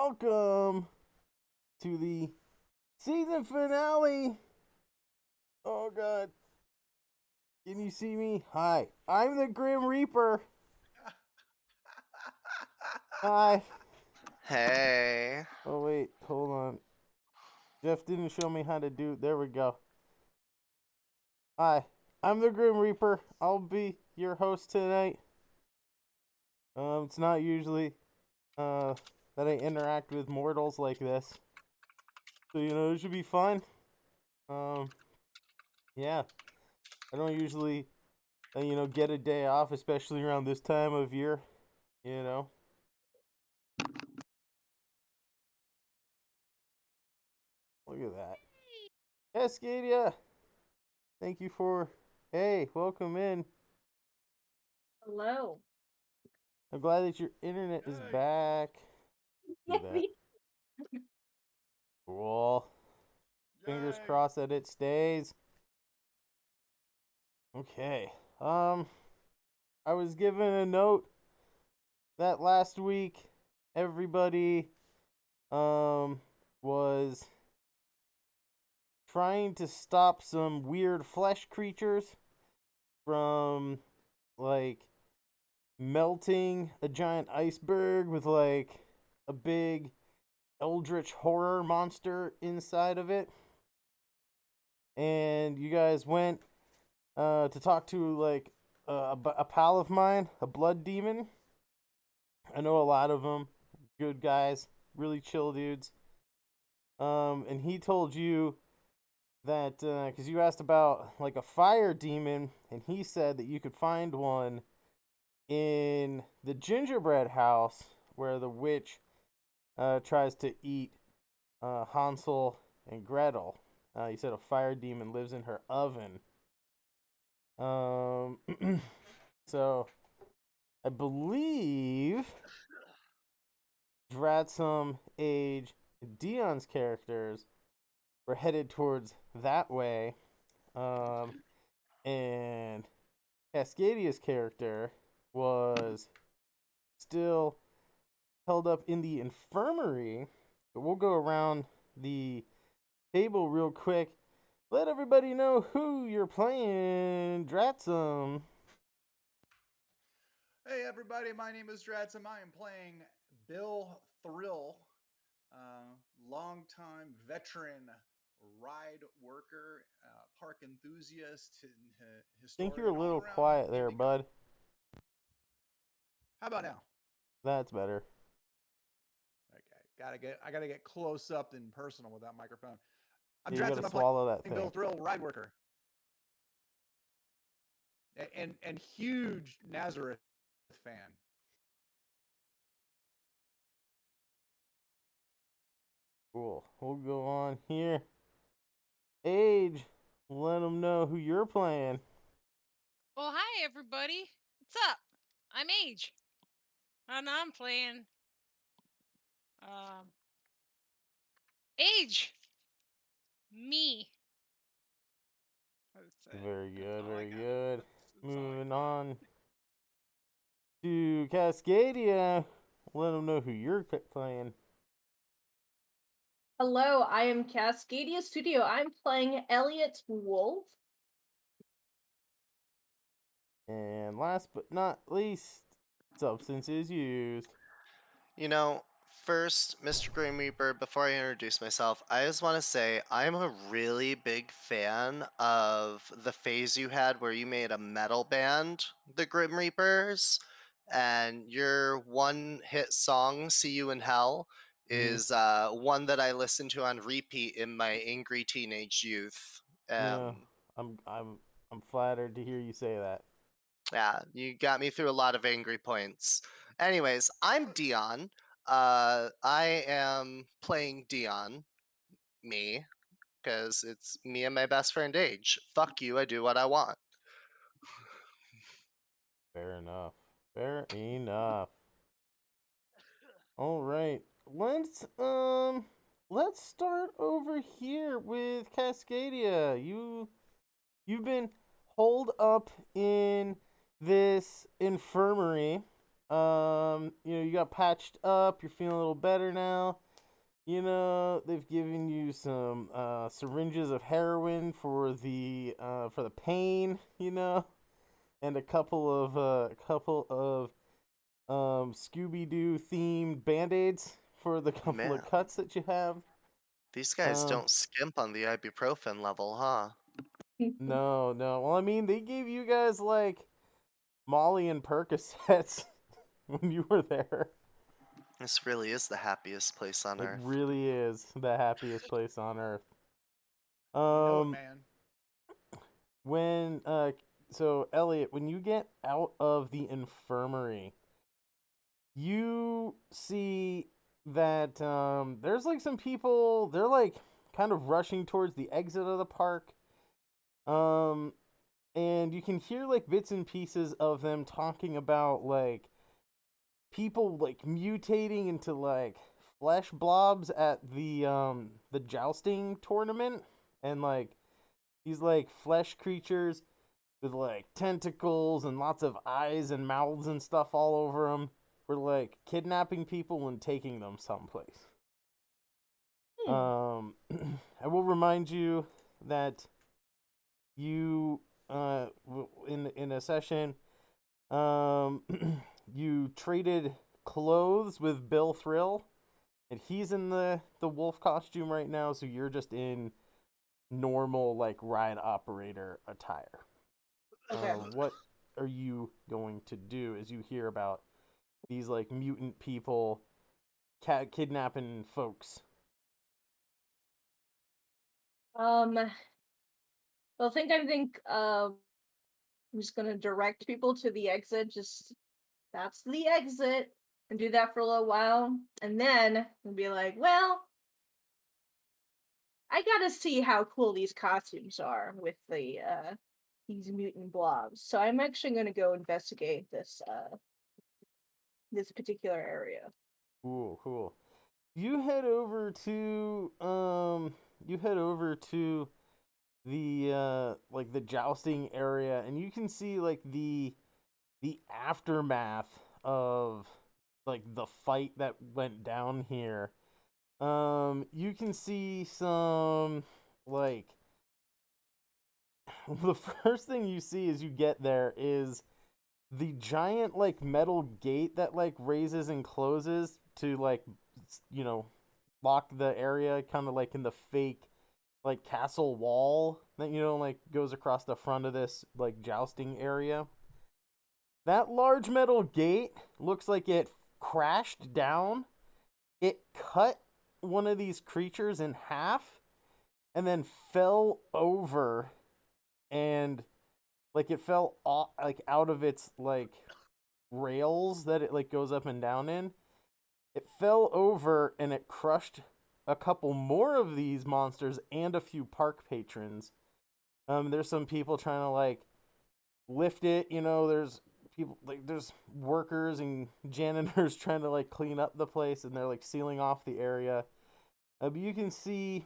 welcome to the season finale. Oh god, can you see me? Hi, I'm the Grim Reaper. Hi. Hey. Oh wait, hold on. Jeff didn't show me how to do. There we go. Hi, I'm the Grim Reaper. I'll be your host tonight. It's not usually that I interact with mortals like this, so it should be fun. Um, yeah, I don't usually get a day off, especially around this time of year. You know. Look at that. Cascadia, thank you for. Hey, welcome in. Hello. I'm glad that your internet is back. Do that. Cool. Fingers crossed that it stays. Okay. I was given a note that last week everybody was trying to stop some weird flesh creatures from like melting a giant iceberg with like a big eldritch horror monster inside of it. And you guys went to talk to like a pal of mine, a blood demon. I know a lot of them, good guys, really chill dudes. And he told you that because you asked about like a fire demon, and he said that you could find one in the gingerbread house where the witch tries to eat Hansel and Gretel. He said a fire demon lives in her oven. So I believe Dratsum, Age, Dion's characters were headed towards that way. And Cascadia's character was still held up in the infirmary. But we'll go around the table real quick. Let everybody know who you're playing, Dratsum. Hey everybody, my name is Dratsum. I am playing Bill Thrill, longtime veteran ride worker, park enthusiast, and Think historian. you're a little quiet there, bud. How about now? That's better. Okay, I gotta get close up and personal with that microphone. I'm You Dratsum. gotta I'm swallow that playing Bill thing. Thrill, ride worker, and huge Nazareth fan. Cool. We'll go on here. Age, let them know who you're playing. Well, hi everybody. What's up? I'm Age, and I'm playing Age. Me. Very good, very good. Moving on to Cascadia. Let them know who you're playing. Hello, I am Cascadia Studio. I'm playing Elliot Wolf. And last but not least, substances used. You know, first, Mr. Grim Reaper, before I introduce myself, I just want to say I'm a really big fan of the phase you had where you made a metal band, the Grim Reapers, and your one hit song, See You in Hell, is one that I listened to on repeat in my angry teenage youth. Yeah, I'm flattered to hear you say that. Yeah, you got me through a lot of angry points. Anyways, I'm Dion. I am playing Dion, me, because it's me and my best friend Age. Fuck you, I do what I want. Fair enough. Fair enough. All right. Let's start over here with Cascadia. You've been holed up in this infirmary You got patched up. You're feeling a little better now. They've given you some syringes of heroin for the pain. And a couple of Scooby Doo themed band aids for the couple Man, of cuts that you have. these guys Um, don't skimp on the ibuprofen level, huh? no, no. Well, I mean, they gave you guys like Molly and Percocets when you were there. This really is the happiest place on It earth. really is the happiest place on earth. You know it, Um, man. when so Elliot, when you get out of the infirmary, you see that there's like some people. They're like kind of rushing towards the exit of the park. Um, and you can hear like bits and pieces of them talking about like people like mutating into like flesh blobs at the jousting tournament, and like these like flesh creatures with like tentacles and lots of eyes and mouths and stuff all over them were like kidnapping people and taking them someplace. I will remind you that you in a session you traded clothes with Bill Thrill, and he's in the wolf costume right now, so you're just in normal like ride operator attire. Okay. What are you going to do as you hear about these like mutant people kidnapping folks? Well, I'm just gonna direct people to the exit. Just that's the exit, and do that for a little while, and then we'll be like, well, I gotta see how cool these costumes are with these mutant blobs. So I'm actually gonna go investigate this particular area. Cool. You head over to the like the jousting area, and you can see like the aftermath of like the fight that went down here. You can see some like the first thing you see as you get there is the giant like metal gate that like raises and closes to like you know lock the area, kind of like in the fake like castle wall that like goes across the front of this like jousting area. That large metal gate looks like it crashed down. It cut one of these creatures in half and then fell over, and like it fell off, like out of its like rails that it like goes up and down in. It fell over and it crushed a couple more of these monsters and a few park patrons. There's some people trying to like lift it. There's people like there's workers and janitors trying to like clean up the place, and they're like sealing off the area. But you can see,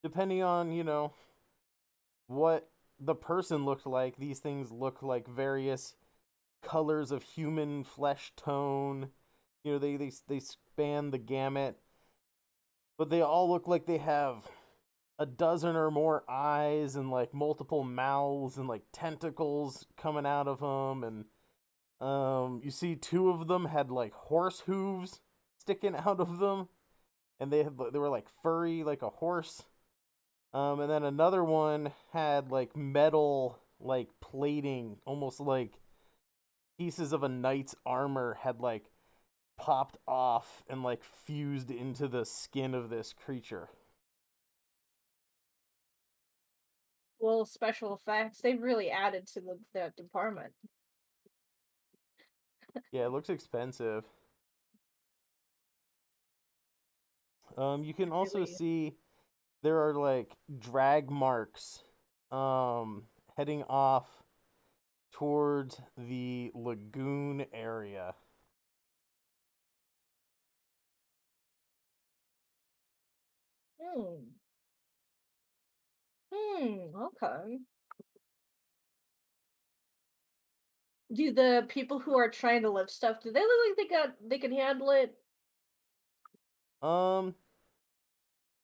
depending on what the person looked like, these things look like various colors of human flesh tone. They span the gamut, but they all look like they have a dozen or more eyes and like multiple mouths and like tentacles coming out of them. And you see two of them had like horse hooves sticking out of them, and they were like furry like a horse. And then another one had like metal like plating, almost like pieces of a knight's armor had like popped off and like fused into the skin of this creature. Well, special effects, they've really added to the department. Yeah, it looks expensive. You can also Really. see there are like drag marks heading off towards the lagoon area. Hmm. Okay. Do the people who are trying to lift stuff, do they look like they can handle it? Um,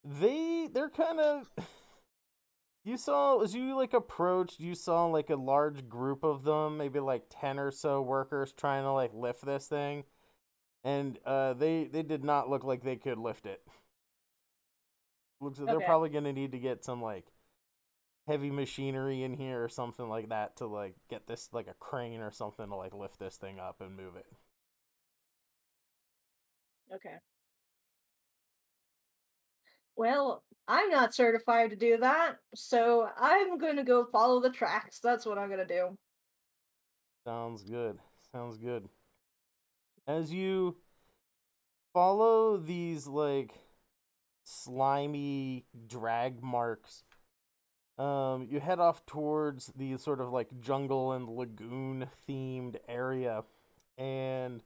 they're kind of. You saw as you like approached, you saw like a large group of them, maybe like 10 or so workers trying to like lift this thing, and they did not look like they could lift it. Looks like they're Okay. probably gonna need to get some like heavy machinery in here or something like that to like get this like a crane or something to like lift this thing up and move it. Okay. Well, I'm not certified to do that, so I'm gonna go follow the tracks. That's what I'm gonna do. Sounds good. Sounds good. As you follow these like slimy drag marks, you head off towards the sort of like jungle and lagoon themed area, and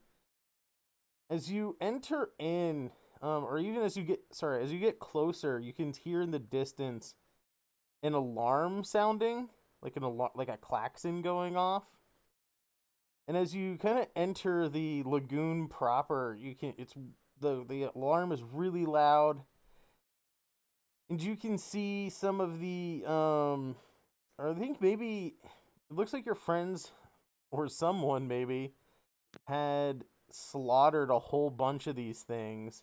as you enter in, or even as you get closer, you can hear in the distance an alarm sounding, like like a klaxon going off. And as you kind of enter the lagoon proper, the alarm is really loud, and you can see some of the or I think maybe it looks like your friends or someone maybe had slaughtered a whole bunch of these things,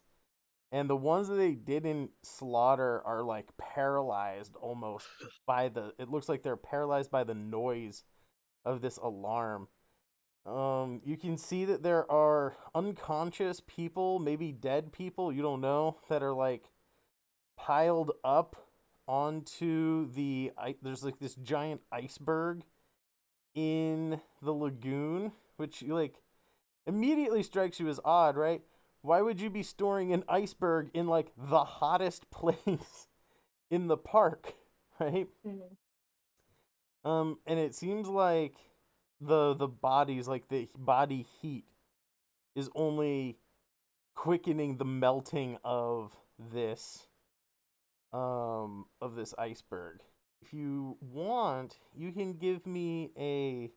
and the ones that they didn't slaughter are like paralyzed almost by the it looks like they're paralyzed by the noise of this alarm. You can see that there are unconscious people, maybe dead people, you don't know, that are like piled up onto there's like this giant iceberg in the lagoon, which like immediately strikes you as odd, right? Why would you be storing an iceberg in like the hottest place in the park, right? Mhm. And it seems like the bodies, like the body heat, is only quickening the melting of this iceberg. If you want, you can give me a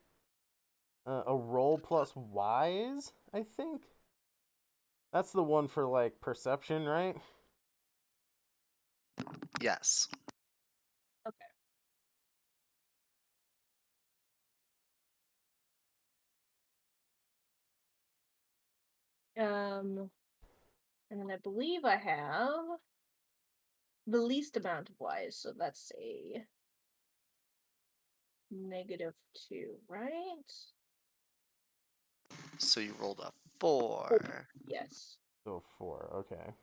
roll plus wise, I think. That's the one for like perception, right? Yes. Okay. And then I believe I have the least amount of wise, so that's a -2, right? So you rolled a 4. Yes. So 4, okay.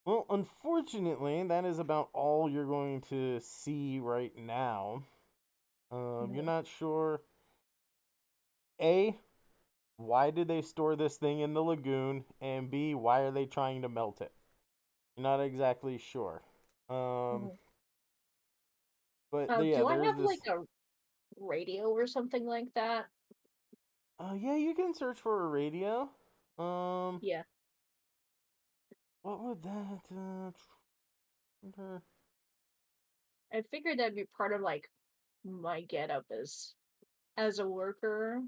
Well, unfortunately, that is about all you're going to see right now. You're Mhm. not sure. A, why did they store this thing in the lagoon? And B, why are they trying to melt it? You're not exactly sure. Um, Mhm. but yeah, Do I there's have this. like a radio or something like that? Yeah, you can search for a radio. Yeah. What would that? I figured that'd be part of like my getup as a worker.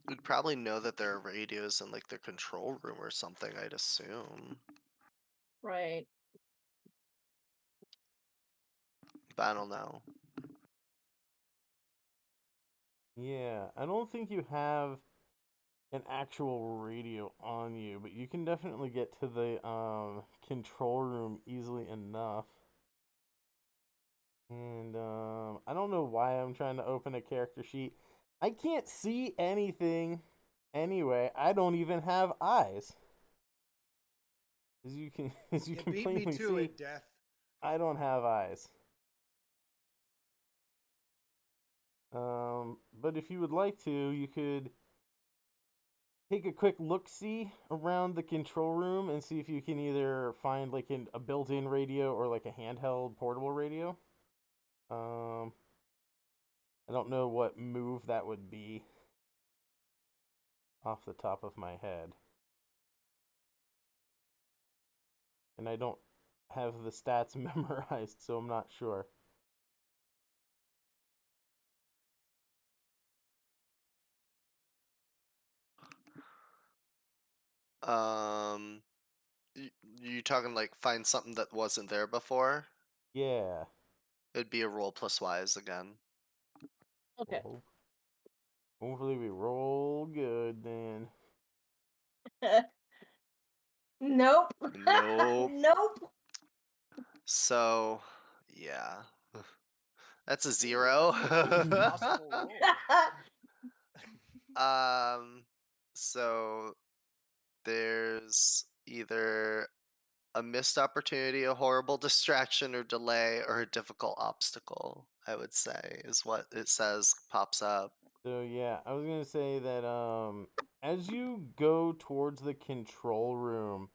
We'd probably know that there are radios in like their control room or something, I'd assume. Right. But I don't know. Yeah, I don't think you have an actual radio on you, but you can definitely get to the control room easily enough. And I don't know why I'm trying to open a character sheet. I can't see anything anyway. I don't even have eyes. As you can as you You can beat me plainly to see, it, Death. I don't have eyes. But if you would like to, you could take a quick look-see around the control room and see if you can either find like a built-in radio or like a handheld portable radio. Um, I don't know what move that would be off the top of my head. And I don't have the stats memorized, so I'm not sure. Um, you talking like find something that wasn't there before? Yeah. It'd be a roll plus wise again. Okay. Well, hopefully we roll good then. Nope. Nope. Nope. So, yeah. That's a 0. Impossible roll. So there's either a missed opportunity, a horrible distraction or delay, or a difficult obstacle, I would say, is what it says pops up. So yeah, I was gonna say that as you go towards the control room,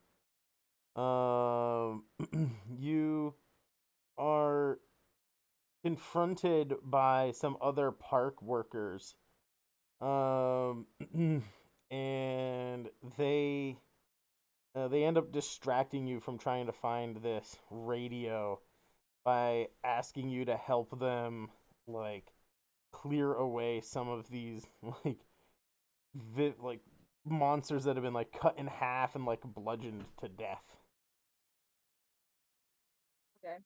you are confronted by some other park workers. And they end up distracting you from trying to find this radio by asking you to help them like clear away some of these like monsters that have been like cut in half and like bludgeoned to death. Okay.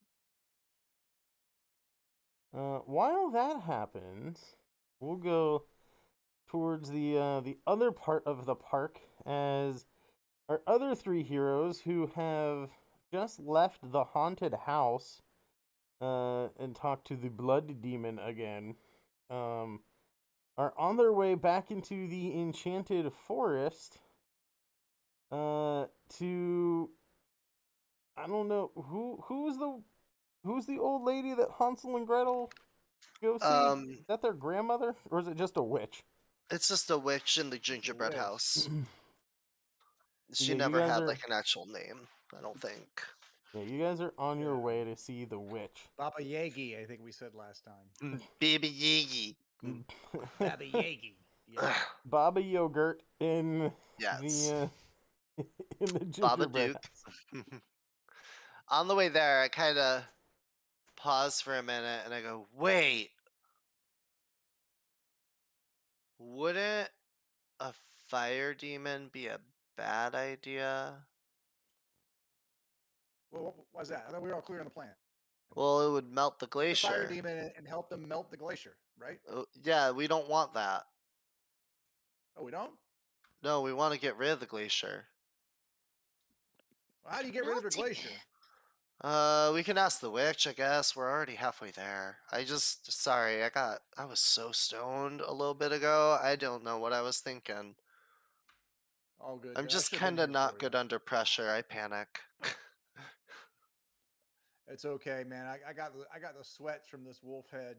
While that happens, we'll go towards the other part of the park as our other three heroes who have just left the haunted house and talked to the blood demon again are on their way back into the enchanted forest to I don't know who's the old lady that Hansel and Gretel go see? Is that their grandmother or is it just a witch? It's just a witch in the gingerbread witch. house. She Yeah, you never guys had are like an actual name, I don't think. yeah, you guys are on your Yeah. way to see the witch. Baba Yagi, I think we said last time. Baby Yagi. Baba Yagi. Yeah. Baba Yogurt in Yes. the in the Baba gingerbread Duke. house. On the way there, I kind of pause for a minute and I go, wait, wouldn't a fire demon be a bad idea? Well, what was that? I thought we were all clear on the plan. Well, it would melt the The fire glacier. demon and help them melt the glacier, right? Yeah, we don't want that. Oh, we don't? No, we want to get rid of the glacier. Well, how do you get rid of the Melted. glacier? We can ask the witch, I guess. We're already halfway there. Sorry, I was so stoned a little bit ago. I don't know what I was thinking. All good. I'm I just should have been kind of here not for good you. under pressure. I panic. It's okay, man. I got the sweats from this wolf head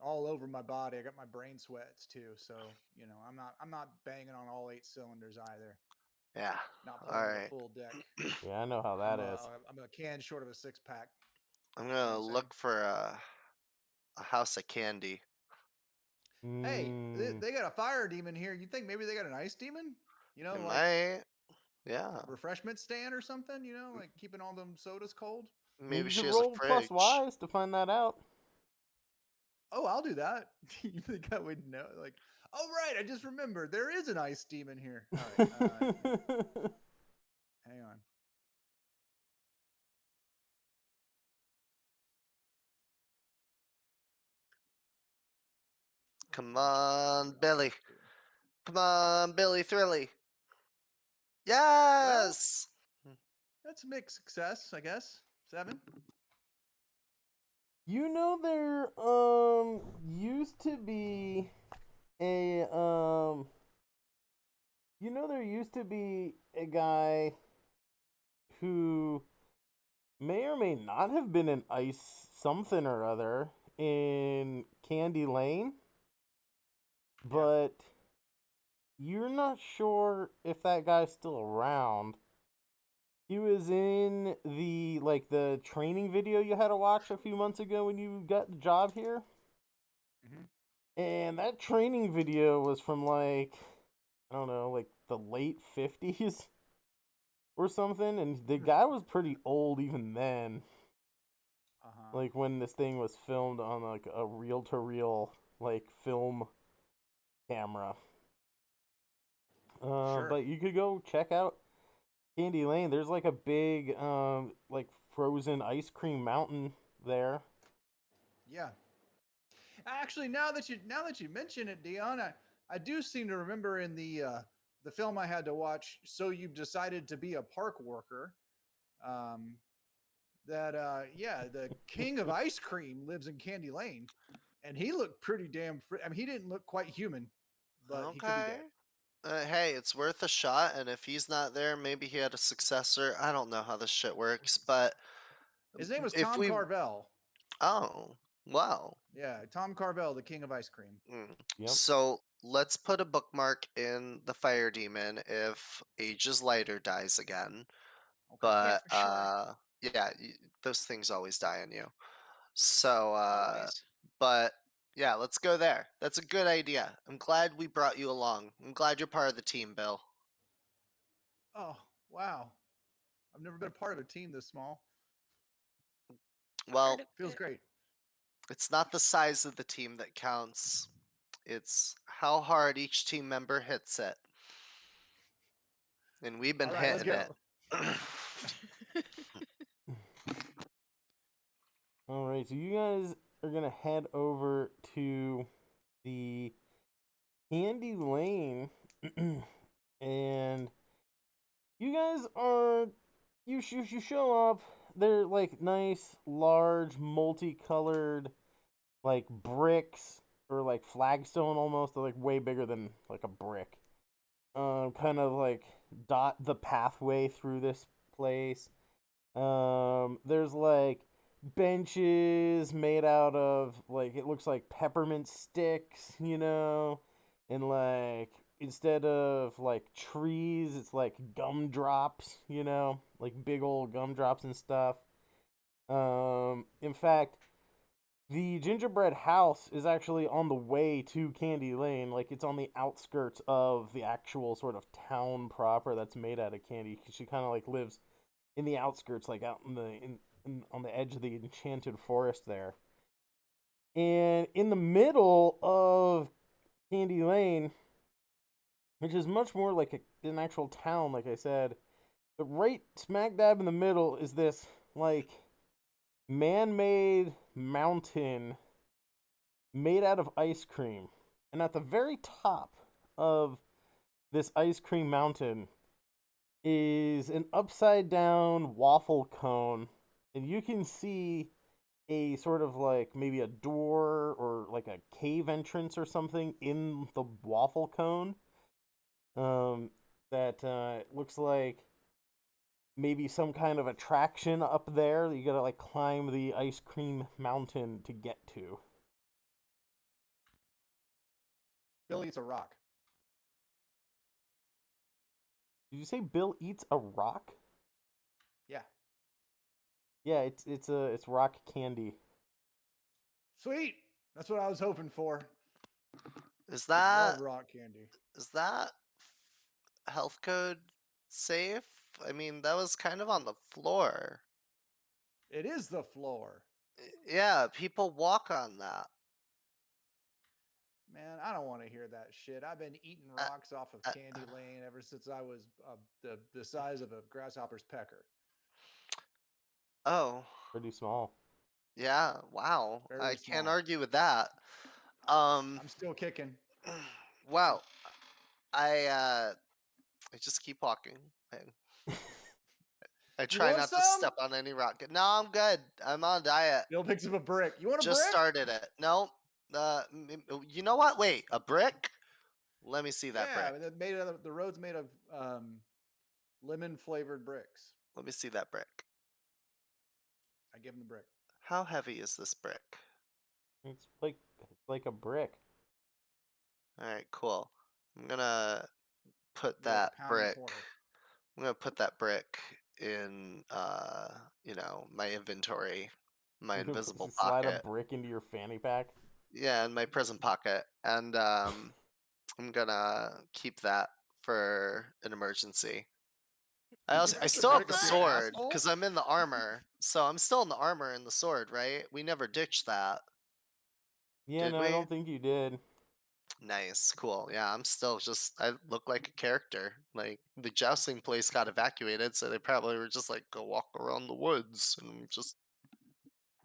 all over my body. I got my brain sweats too. So I'm not banging on all 8 cylinders either. Yeah. Not All playing with right. a full deck. Yeah, I know how that is. I'm a can short of a 6-pack. I'm You know what gonna I'm saying? look for a house of candy. Hey, Mm, they got a fire demon here. You think maybe they got an ice demon? You know, It like might. Yeah. refreshment stand or something. You know, like keeping all them sodas cold. Maybe you she should has a roll plus fridge. wise to find that out. Oh, I'll do that. You think I would know? Like, oh right, I just remembered there is an ice demon here. All right, hang on. Come on, Billy. Come on, Billy Thrilly. Yes! That's a mixed success, I guess. 7. You know there used to be a you know there used to be a guy who may or may not have been an ice something or other in Candy Lane, but you're not sure if that guy's still around. He was in the training video you had to watch a few months ago when you got the job here. Mhm. And that training video was from I don't know, like the late 50s or something. And the guy was pretty old even then. Like when this thing was filmed on like a reel to reel like film camera. Sure. But you could go check out Candy Lane. There's like a big like frozen ice cream mountain there. Yeah. Actually, now that you mention it, Dion, I do seem to remember in the film I had to watch. So you've decided to be a park worker. Um, that yeah, the king of ice cream lives in Candy Lane, and he looked pretty damn. I mean, he didn't look quite human, but he could be Okay. dead. Hey, it's worth a shot, and if he's not there, maybe he had a successor. I don't know how this shit works, but His name was if Tom we, Carvel. oh, wow. Yeah, Tom Carvel, the king of ice cream. Mm. Yep. So let's put a bookmark in the fire demon if Age's lighter dies again. Okay. But for sure. yeah, those things always die on you. So Always. but yeah, let's go there. That's a good idea. I'm glad we brought you along. I'm glad you're part of the team, Bill. Oh wow, I've never been a part of a team this small. Well, Part of Feels it. great. it's not the size of the team that counts. It's how hard each team member hits it. And we've been All right, let's hitting it. go. All right, so you guys are gonna head over to the Candy Lane, and you guys are you show up. They're like nice, large, multicolored, like bricks or like flagstone almost. They're like way bigger than like a brick. Kind of like dot the pathway through this place. There's like benches made out of like it looks like peppermint sticks, and like instead of like trees, it's like gumdrops, like big old gumdrops and stuff. In fact, the gingerbread house is actually on the way to Candy Lane. Like it's on the outskirts of the actual sort of town proper that's made out of candy. She kind of like lives in the outskirts, like out on the edge of the enchanted forest there. And in the middle of Candy Lane, which is much more like an actual town, like I said, but right smack dab in the middle is this like man-made mountain made out of ice cream. And at the very top of this ice cream mountain is an upside down waffle cone. And you can see a sort of like maybe a door or like a cave entrance or something in the waffle cone. That looks like maybe some kind of attraction up there that you gotta like climb the ice cream mountain to get to. Bill eats a rock. Did you say Bill eats a rock? Yeah. Yeah, it's rock candy. Sweet. That's what I was hoping for. Is I that love rock candy. health code safe? I mean, that was kind of on the floor. It is the floor. Yeah, people walk on that. Man, I don't want to hear that shit. I've been eating rocks off of Candy Lane ever since I was the size of a grasshopper's pecker. Oh, Pretty small. yeah, wow. Very I can't small. argue with that. I'm still kicking. Wow. I just keep walking. I You try want not to some? step on any rock. No, I'm good. I'm on a diet. Bill picks up a brick. You want a Just brick? started it. No. You know what? Wait, a brick? Let me see that Yeah, brick. made out of, the road's made of lemon flavored bricks. Let me see that brick. I give him the brick. How heavy is this brick? It's like a brick. All right, cool. I'm gonna put Maybe like that a pound and a brick. quarter. I'm gonna put that brick in, my inventory, my You can invisible slide a pocket. brick into your fanny pack. Yeah, in my prison pocket, and I'm gonna keep that for an emergency. I Puts the still have brick the up your sword asshole? because I'm in the armor, so I'm still in the armor and the sword, right? We never ditched that, Yeah, did no, I we? don't think you did. Nice, cool. Yeah, I'm still just I look like a character. Like the jousting place got evacuated, so they probably were just like go walk around the woods and just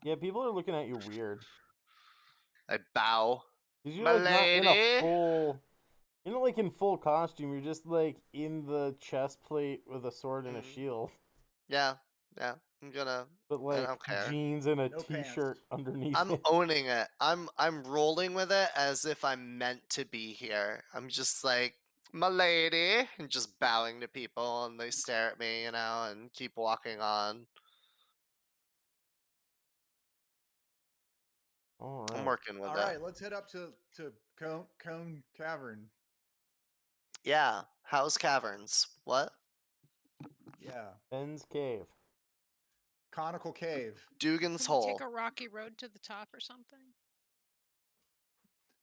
Yeah, people are looking at you weird. I bow. Because you're My like not in a lady. full, you're not like in full costume. You're just like in the chest plate with a sword and a Mm, shield, yeah, yeah. I'm gonna but I like don't care. jeans and a No pants. t-shirt underneath I'm it. owning it. I'm rolling with it as if I'm meant to be here. I'm just like my lady and just bowing to people and they stare at me, and keep walking on. All I'm right. working with All it. right, let's head up to Cone Cavern. Yeah. House Caverns. What? Yeah, Ben's Cave. conical cave. Dugan's Can we take Hole. a rocky road to the top or something?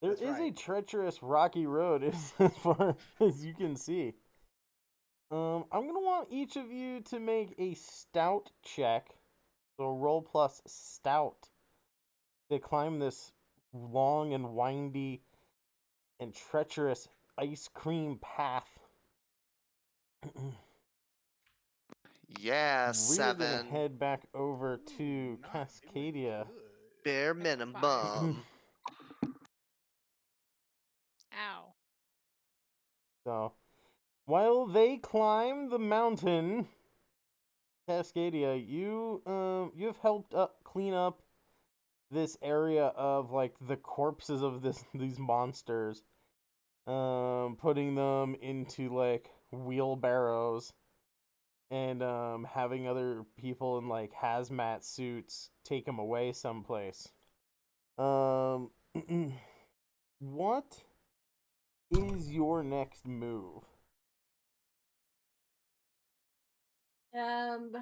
There That's is a right. treacherous rocky road as far as you can see. I'm gonna want each of you to make a stout check. So roll plus stout to climb this long and windy and treacherous ice cream path. Yeah, We're gonna 7. head back over to Ooh, not doing Cascadia. good. Bare I got a 5. minimum. Ow. So, while they climb the mountain, Cascadia, you've helped clean up this area of like the corpses of these monsters, putting them into like wheelbarrows and having other people in like hazmat suits take them away someplace. Um, what is your next move? Um,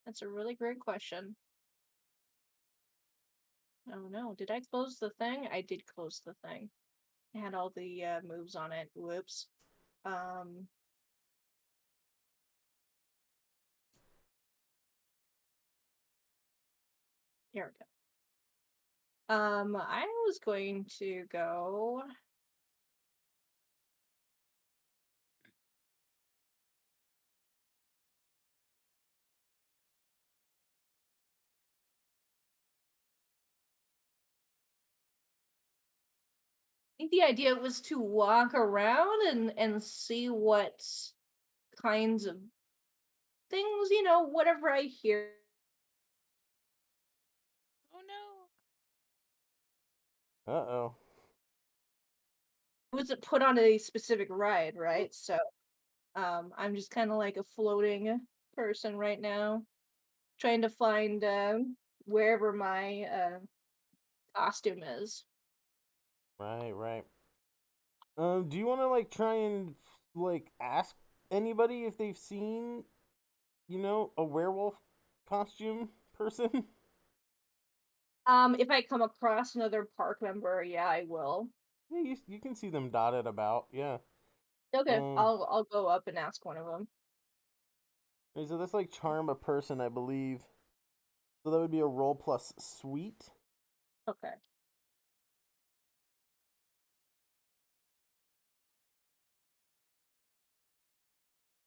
that's a really great question. Oh no, did I close the thing? I did close the thing. It had all the moves on it. Whoops. Um, here we go. I was going to go. I think the idea was to walk around and see what kinds of things, whatever I hear. Oh no. Uh-oh. Was it put on a specific ride, right? So, I'm just kind of like a floating person right now, trying to find wherever my costume is. Right. Do you want to like try and like ask anybody if they've seen, a werewolf costume person? If I come across another park member, yeah, I will. Yeah, you can see them dotted about. Yeah. Okay, Um. I'll go up and ask one of them. So that's like charm a person, I believe. So that would be a roll plus sweet. Okay.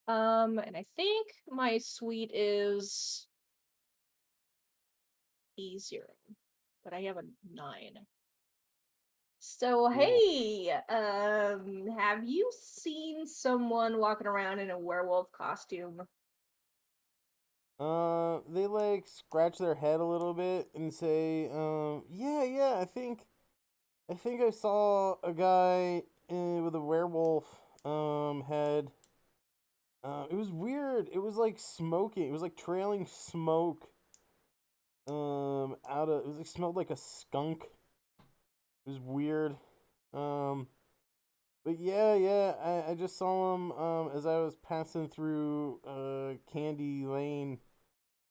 And I think my suite is E0, but I have a 9. So Cool. hey, have you seen someone walking around in a werewolf costume? They like scratch their head a little bit and say, yeah, I think I saw a guy with a werewolf head. It was weird. It was like smoking. It was like trailing smoke. Out of it was like smelled like a skunk. It was weird. Um, but yeah, I just saw him as I was passing through Candy Lane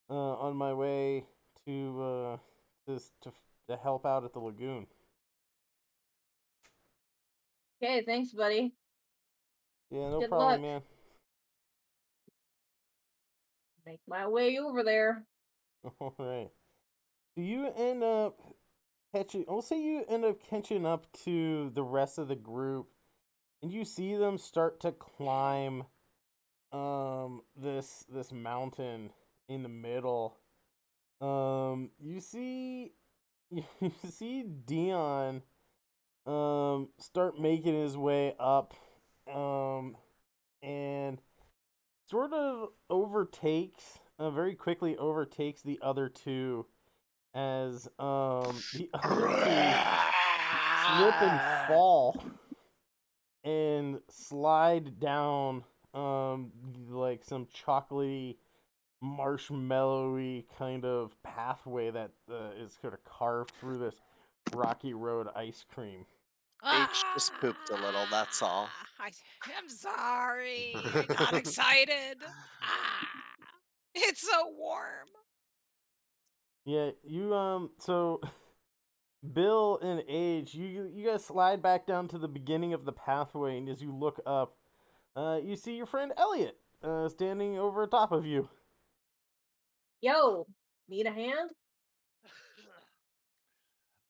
on my way to to help out at the lagoon. Okay, thanks, buddy. Yeah, no Good problem, luck. man. Make my way over there. All right. Do you end up catching? I'll say you end up catching up to the rest of the group, and you see them start to climb this mountain in the middle. You see you see Dion start making his way up and sort of overtakes very quickly overtakes the other two as the other two slip and fall and slide down like some chocolatey marshmallowy kind of pathway that is sort of carved through this rocky road ice cream. H just pooped a little, that's all. I'm sorry. I got excited. It's so warm. Yeah, you so Bill and Age, you guys slide back down to the beginning of the pathway, and as you look up, you see your friend Elliot standing over top of you. Yo, need a hand?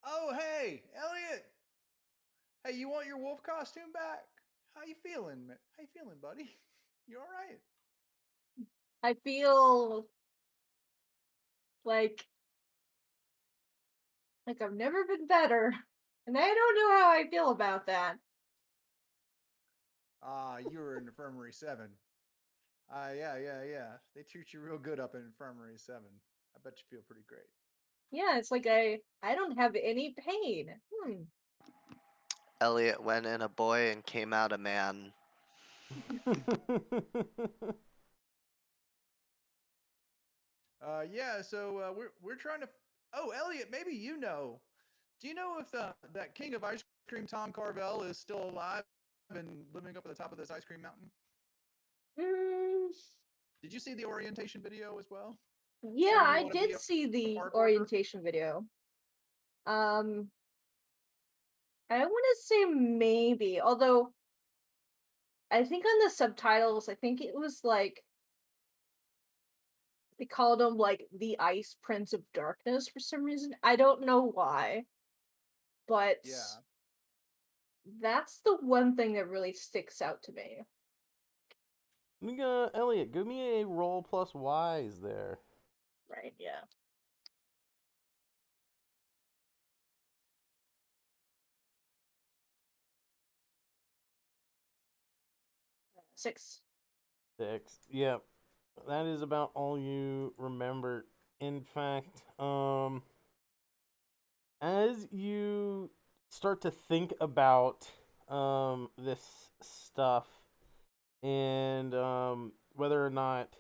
Oh, hey, Elliot. Hey, you want your wolf costume back? How you feeling, man? How you feeling, buddy? You all right? I feel like I've never been better. And I don't know how I feel about that. You were in Infirmary 7. Yeah. They treat you real good up in Infirmary 7. I bet you feel pretty great. Yeah, it's like I don't have any pain. Elliot went in a boy and came out a man. Yeah, so we're trying to. Oh, Elliot, maybe you know. Do you know if that king of ice cream, Tom Carvel, is still alive and living up at the top of this ice cream mountain? Mm, Did you see the orientation video as well? yeah, So you I want to be did a see the park worker? orientation video. I want to say maybe, although I think on the subtitles, I think it was like they called him like the Ice Prince of Darkness for some reason. I don't know why, but Yeah. that's the one thing that really sticks out to me. Elliot, give me a roll plus Y's there. Right, yeah. Six. 6. Yep. That is about all you remember. In fact, as you start to think about this stuff and whether or not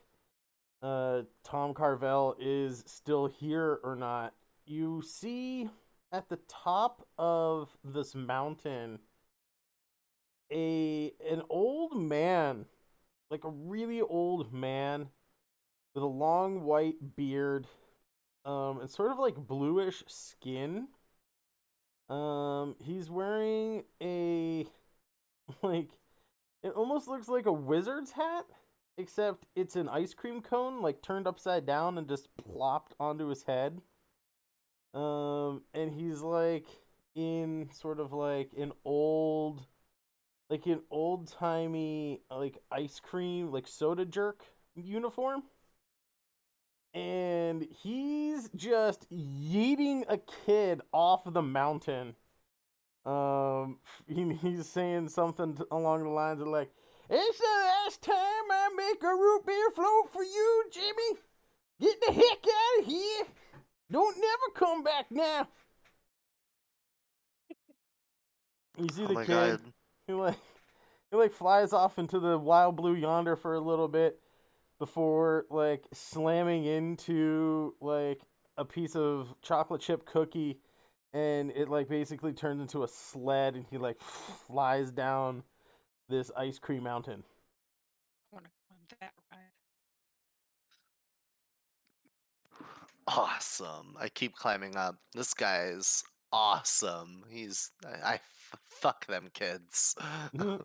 Tom Carvel is still here or not, you see at the top of this mountain an old man, like a really old man with a long white beard and sort of like bluish skin. He's wearing a like it almost looks like a wizard's hat, except it's an ice cream cone like turned upside down and just plopped onto his head. And he's like in sort of like an old timey like ice cream like soda jerk uniform. And he's just yeeting a kid off the mountain. He's saying something along the lines of like, "It's the last time I make a root beer float for you, Jimmy. Get the heck out of here. Don't never come back now." You see Oh the my kid. god. He like flies off into the wild blue yonder for a little bit before like slamming into like a piece of chocolate chip cookie, and it like basically turns into a sled, and he like flies down this ice cream mountain. I want to go on that ride. Awesome. I keep climbing up. This guy is awesome. Fuck them kids. Alright,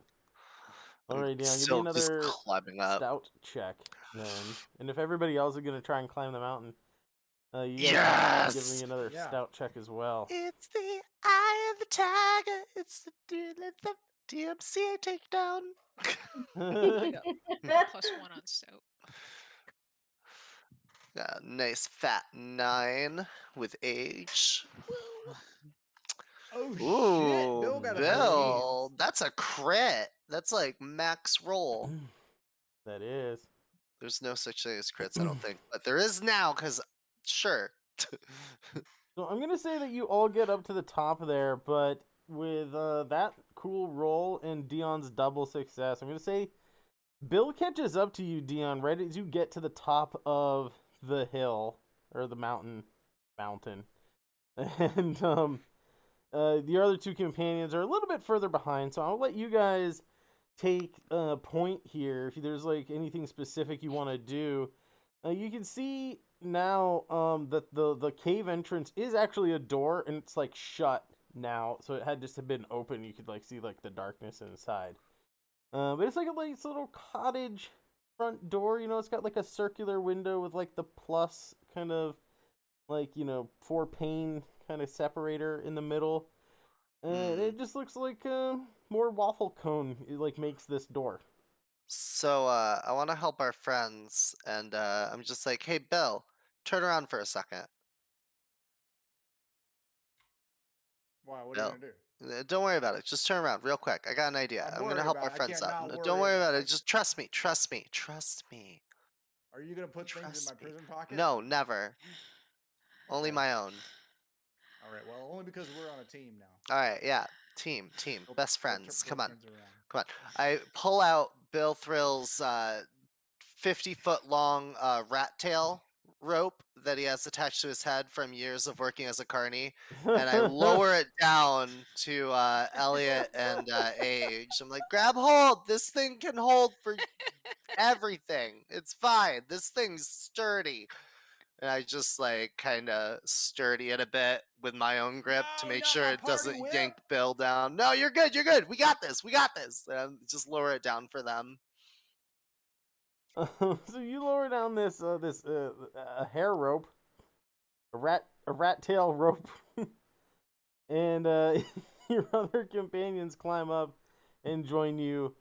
Dan, give me Still just another climbing up. stout check. then. And if everybody else is gonna try and climb the mountain, you guys can give Yes! me another Yeah. stout check as well. It's the eye of the tiger. It's the DMCA takedown. I got +1 on stout. Nice fat 9 with age. Woo! Oh shit! Ooh, Bill got a Bill, that's a crit. That's like max roll. That is. There's no such thing as crits, I don't think, but there is now. Cause sure. So I'm gonna say that you all get up to the top there, but with that cool roll and Dion's double success, I'm gonna say Bill catches up to you, Dion, right as you get to the top of the hill or the mountain, and the other two companions are a little bit further behind. So I'll let you guys take a point here. If there's like anything specific you want to do, you can see now that the cave entrance is actually a door and it's like shut now. So it had just been open. You could like see like the darkness inside. But it's like a nice little cottage front door. You know, it's got like a circular window with like the plus kind of like, you know, 4-pane kind of separator in the middle. And it just looks like more waffle cone. It like makes this door. So I want to help our friends, and I'm just like, hey, Bill, turn around for a second. Why? What are you Bill, gonna do? don't worry about it. Just turn around real quick. I got an idea. I'm I'm gonna worried help about our it. I friends can't out. not Don't worry worry about about it. Just trust me. Trust me. Trust me. Are you gonna put things in my Trust me. prison pocket? No, never. Only Okay. my own. All right. Well, only because we're on a team now. All right, yeah. Team. Best Go friends. Come on. turns around. Come on. I pull out Bill Thrill's 50-foot long rat tail rope that he has attached to his head from years of working as a carny, and I lower it down to Elliot and Age. I'm like, grab hold. This thing can hold for everything. It's fine. This thing's sturdy. And I just like kind of sturdy it a bit with my own grip to No, make not sure my it party doesn't whip. yank Bill down. No, you're good. You're good. We got this. We got this. And just lower it down for them. So you lower down this a hair rope, a rat tail rope, and your other companions climb up and join you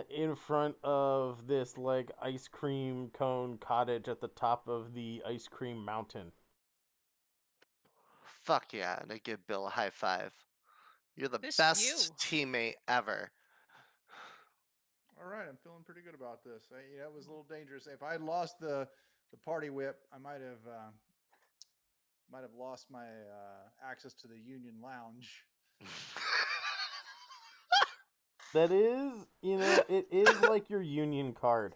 in front of this like ice cream cone cottage at the top of the ice cream mountain. Fuck yeah. And I give Bill a high five. You're the This best view. teammate ever. All right, I'm feeling pretty good about this. It was a little dangerous. If I had lost the party whip, I might have lost my access to the Union Lounge. That is, you know, it is like your union card.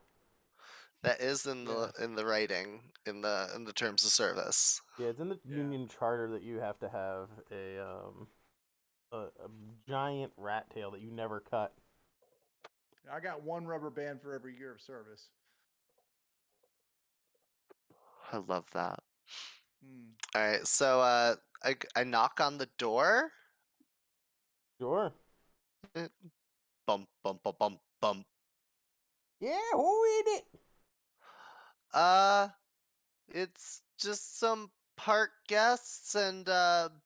That is in the Yes. in the writing in the terms of service. Yeah, it's in the union charter that you have to have a giant rat tail that you never cut. I got one rubber band for every year of service. I love that. Hmm. All right, so I knock on the door. Sure. Bump bump bump bump bump. Yeah, who is it? It's just some park guests and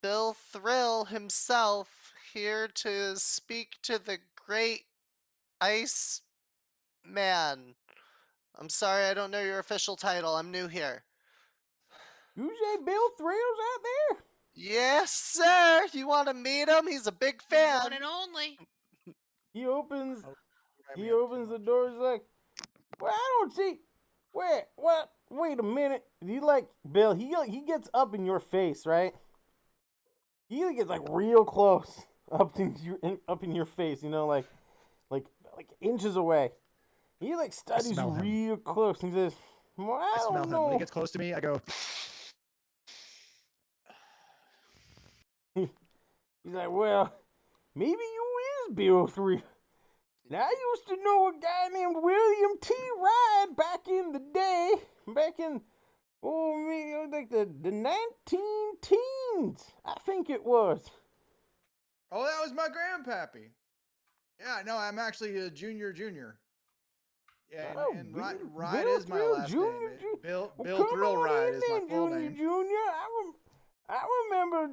Bill Thrill himself here to speak to the great ice man. I'm sorry, I don't know your official title. I'm new here. You say Bill Thrills out there? Yes, sir. You want to meet him? He's a big The fan. one and only. He opens Drive he me up too opens the much. door. He's like, well, I don't see. What? Wait a minute. He like Bill. He gets up in your face, right? He gets like real close up in your face. You know, like inches away. He like studies you smell him. real close. And he says, well, I I smell don't him. know. When he gets close to me, I go. He's like, well, maybe you is Bill Thrill. Now, I used to know a guy named William T. Ride back in the day. Back in, like the 19 teens, I think it was. Oh, that was my grandpappy. Yeah, no, I'm actually a junior. and, Oh, and Bill, Ride Bill is my Thrill last Jr. name. Bill Well, Bill come Thrill on Ride in is my then, full Junior name. Junior. I remember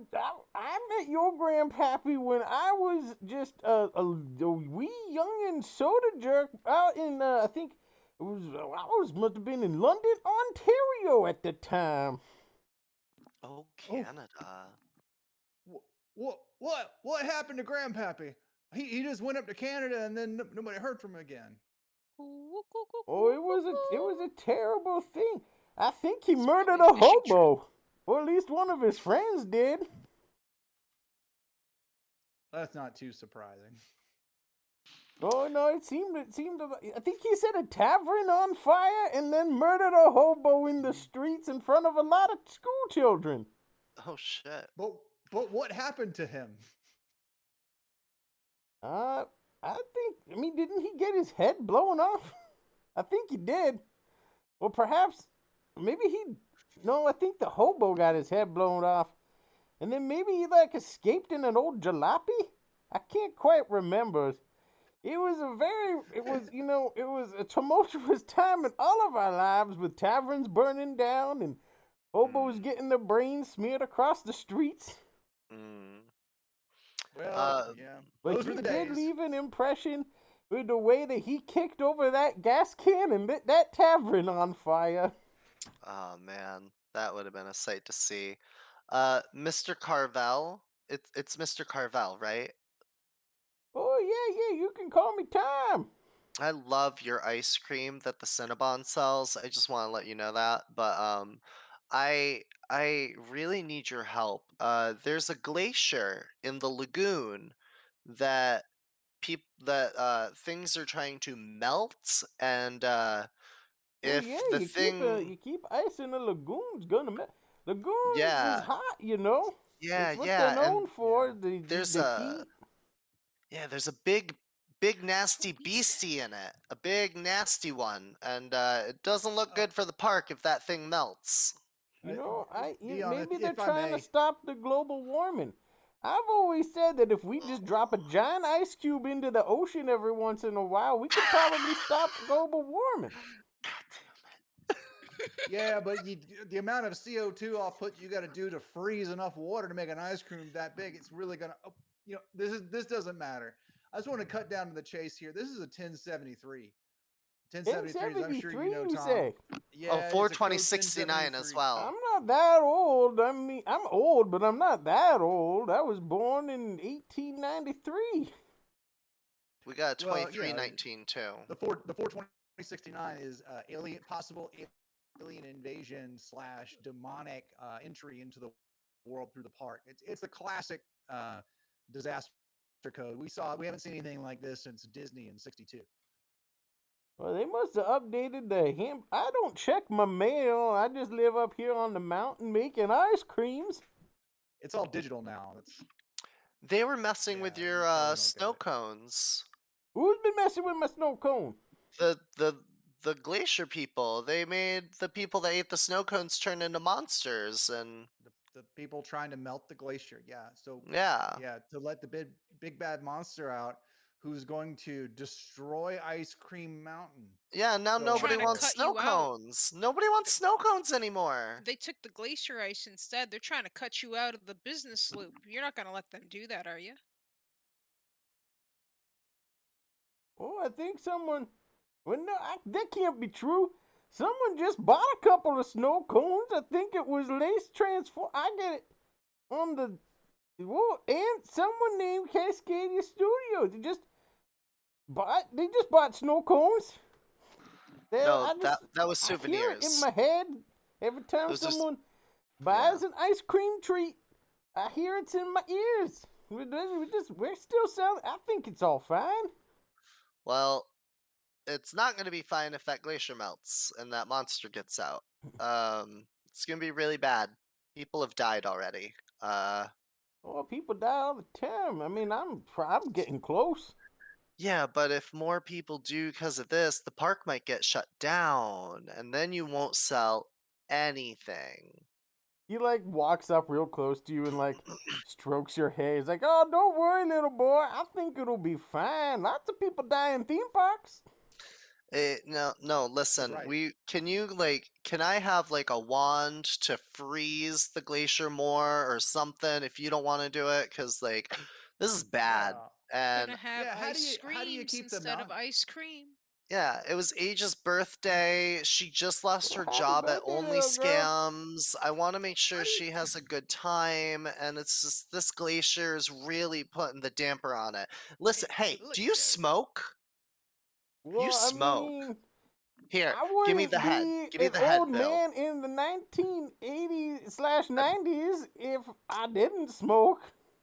I met your grandpappy when I was just a wee youngin' soda jerk out in I think it was must have been in London, Ontario at the time. Oh, Oh, Canada. what happened to Grandpappy? He just went up to Canada and then nobody heard from him again. Oh, it was a terrible thing. I think he He's murdered probably a fishing trip. hobo, or at least one of his friends did. That's not too surprising. Oh no, it seemed. I think he set a tavern on fire and then murdered a hobo in the streets in front of a lot of school children. Oh shit. But what happened to him? I think. I mean, didn't he get his head blown off? I think he did. Or perhaps, maybe he. No, I think the hobo got his head blown off, and then maybe he like escaped in an old jalopy. I can't quite remember. It was it was a tumultuous time in all of our lives with taverns burning down and hobos getting their brains smeared across the streets. Mm. Well, yeah, But those were he the did days. leave an impression with the way that he kicked over that gas can and lit that tavern on fire. Oh man, that would have been a sight to see. Mr. Carvel. It's Mr. Carvel, right? Oh yeah, you can call me Tom. I love your ice cream that the Cinnabon sells. I just want to let you know that. But I really need your help. There's a glacier in the lagoon that things are trying to melt, and Oh if yeah, the thing, you keep ice in the lagoons gonna melt. Lagoons is yeah, hot, you know. yeah, It's what they're yeah, and known for. Yeah. there's The a heat. there's a big nasty beastie in it, a big nasty one, and it doesn't look Oh, good for the park if that thing melts. You know, Dion, maybe they're if I trying to may, stop the global warming. I've always said that if we just drop a giant ice cube into the ocean every once in a while, we could probably stop global warming. yeah, but the amount of CO2 output you got to do to freeze enough water to make an ice cream that big, it's really gonna. Oh, this doesn't matter. I just want to cut down to the chase here. This is a 1073. 1073, as I'm sure you 1073, know, you Tom. say? Oh, Yeah, it's a code 42069 as 1073. well. I'm not that old. I mean, I'm old, but I'm not that old. I was born in 1893. We got a Well, you know, 2319 too. the 42069 is possible alien invasion / demonic entry into the world through the park. It's the classic disaster code. We haven't seen anything like this since Disney in '62. Well, they must have updated the him. I don't check my mail. I just live up here on the mountain making ice creams. It's all digital now. They were messing with Yeah, your you probably don't snow get it. cones. Who's been messing with my snow cone? The glacier people. They made the people that ate the snow cones turn into monsters, and The people trying to melt the glacier. Yeah. So yeah. yeah, to let the big bad monster out, who's going to destroy Ice Cream Mountain. Yeah, now So nobody Trying to wants cut snow you out. cones. Nobody wants snow cones anymore. They took the glacier ice instead. They're trying to cut you out of the business loop. You're not going to let them do that, are you? Oh, I think someone. Well, no, that can't be true. Someone just bought a couple of snow cones. I think it was Lace Transform. I get it on the. Whoa, and someone named Cascadia Studios. They just bought snow cones. No, that was I hear it in souvenirs. my head every time Those are someone buys an ice cream treat. I hear it's in my ears. We're still selling. I think it's all fine. Well, it's not going to be fine if that glacier melts and that monster gets out. It's going to be really bad. People have died already. Oh, people die all the time. I mean, I'm getting close. Yeah, but if more people do because of this, the park might get shut down, and then you won't sell anything. He like walks up real close to you and like strokes your hair. He's like, "Oh, don't worry, little boy. I think it'll be fine. Lots of people die in theme parks." No, listen. right. Can I have like a wand to freeze the glacier more or something if you don't want to do it? Because like this is bad. Well, And Gonna have yeah. ice How do you creams keep them instead of not? ice cream. yeah, it was Age's birthday. She just lost Well, her happy job at birthday, Only little girl. Scams. I want to make sure How do you? she has a good time, and it's just this glacier is really putting the damper on it. Listen, hey, Look, do you smoke? You Well, I smoke. mean, Here, I give me the wouldn't head. be Give me an the head, old Bill. man in the 1980s/90s if I didn't smoke.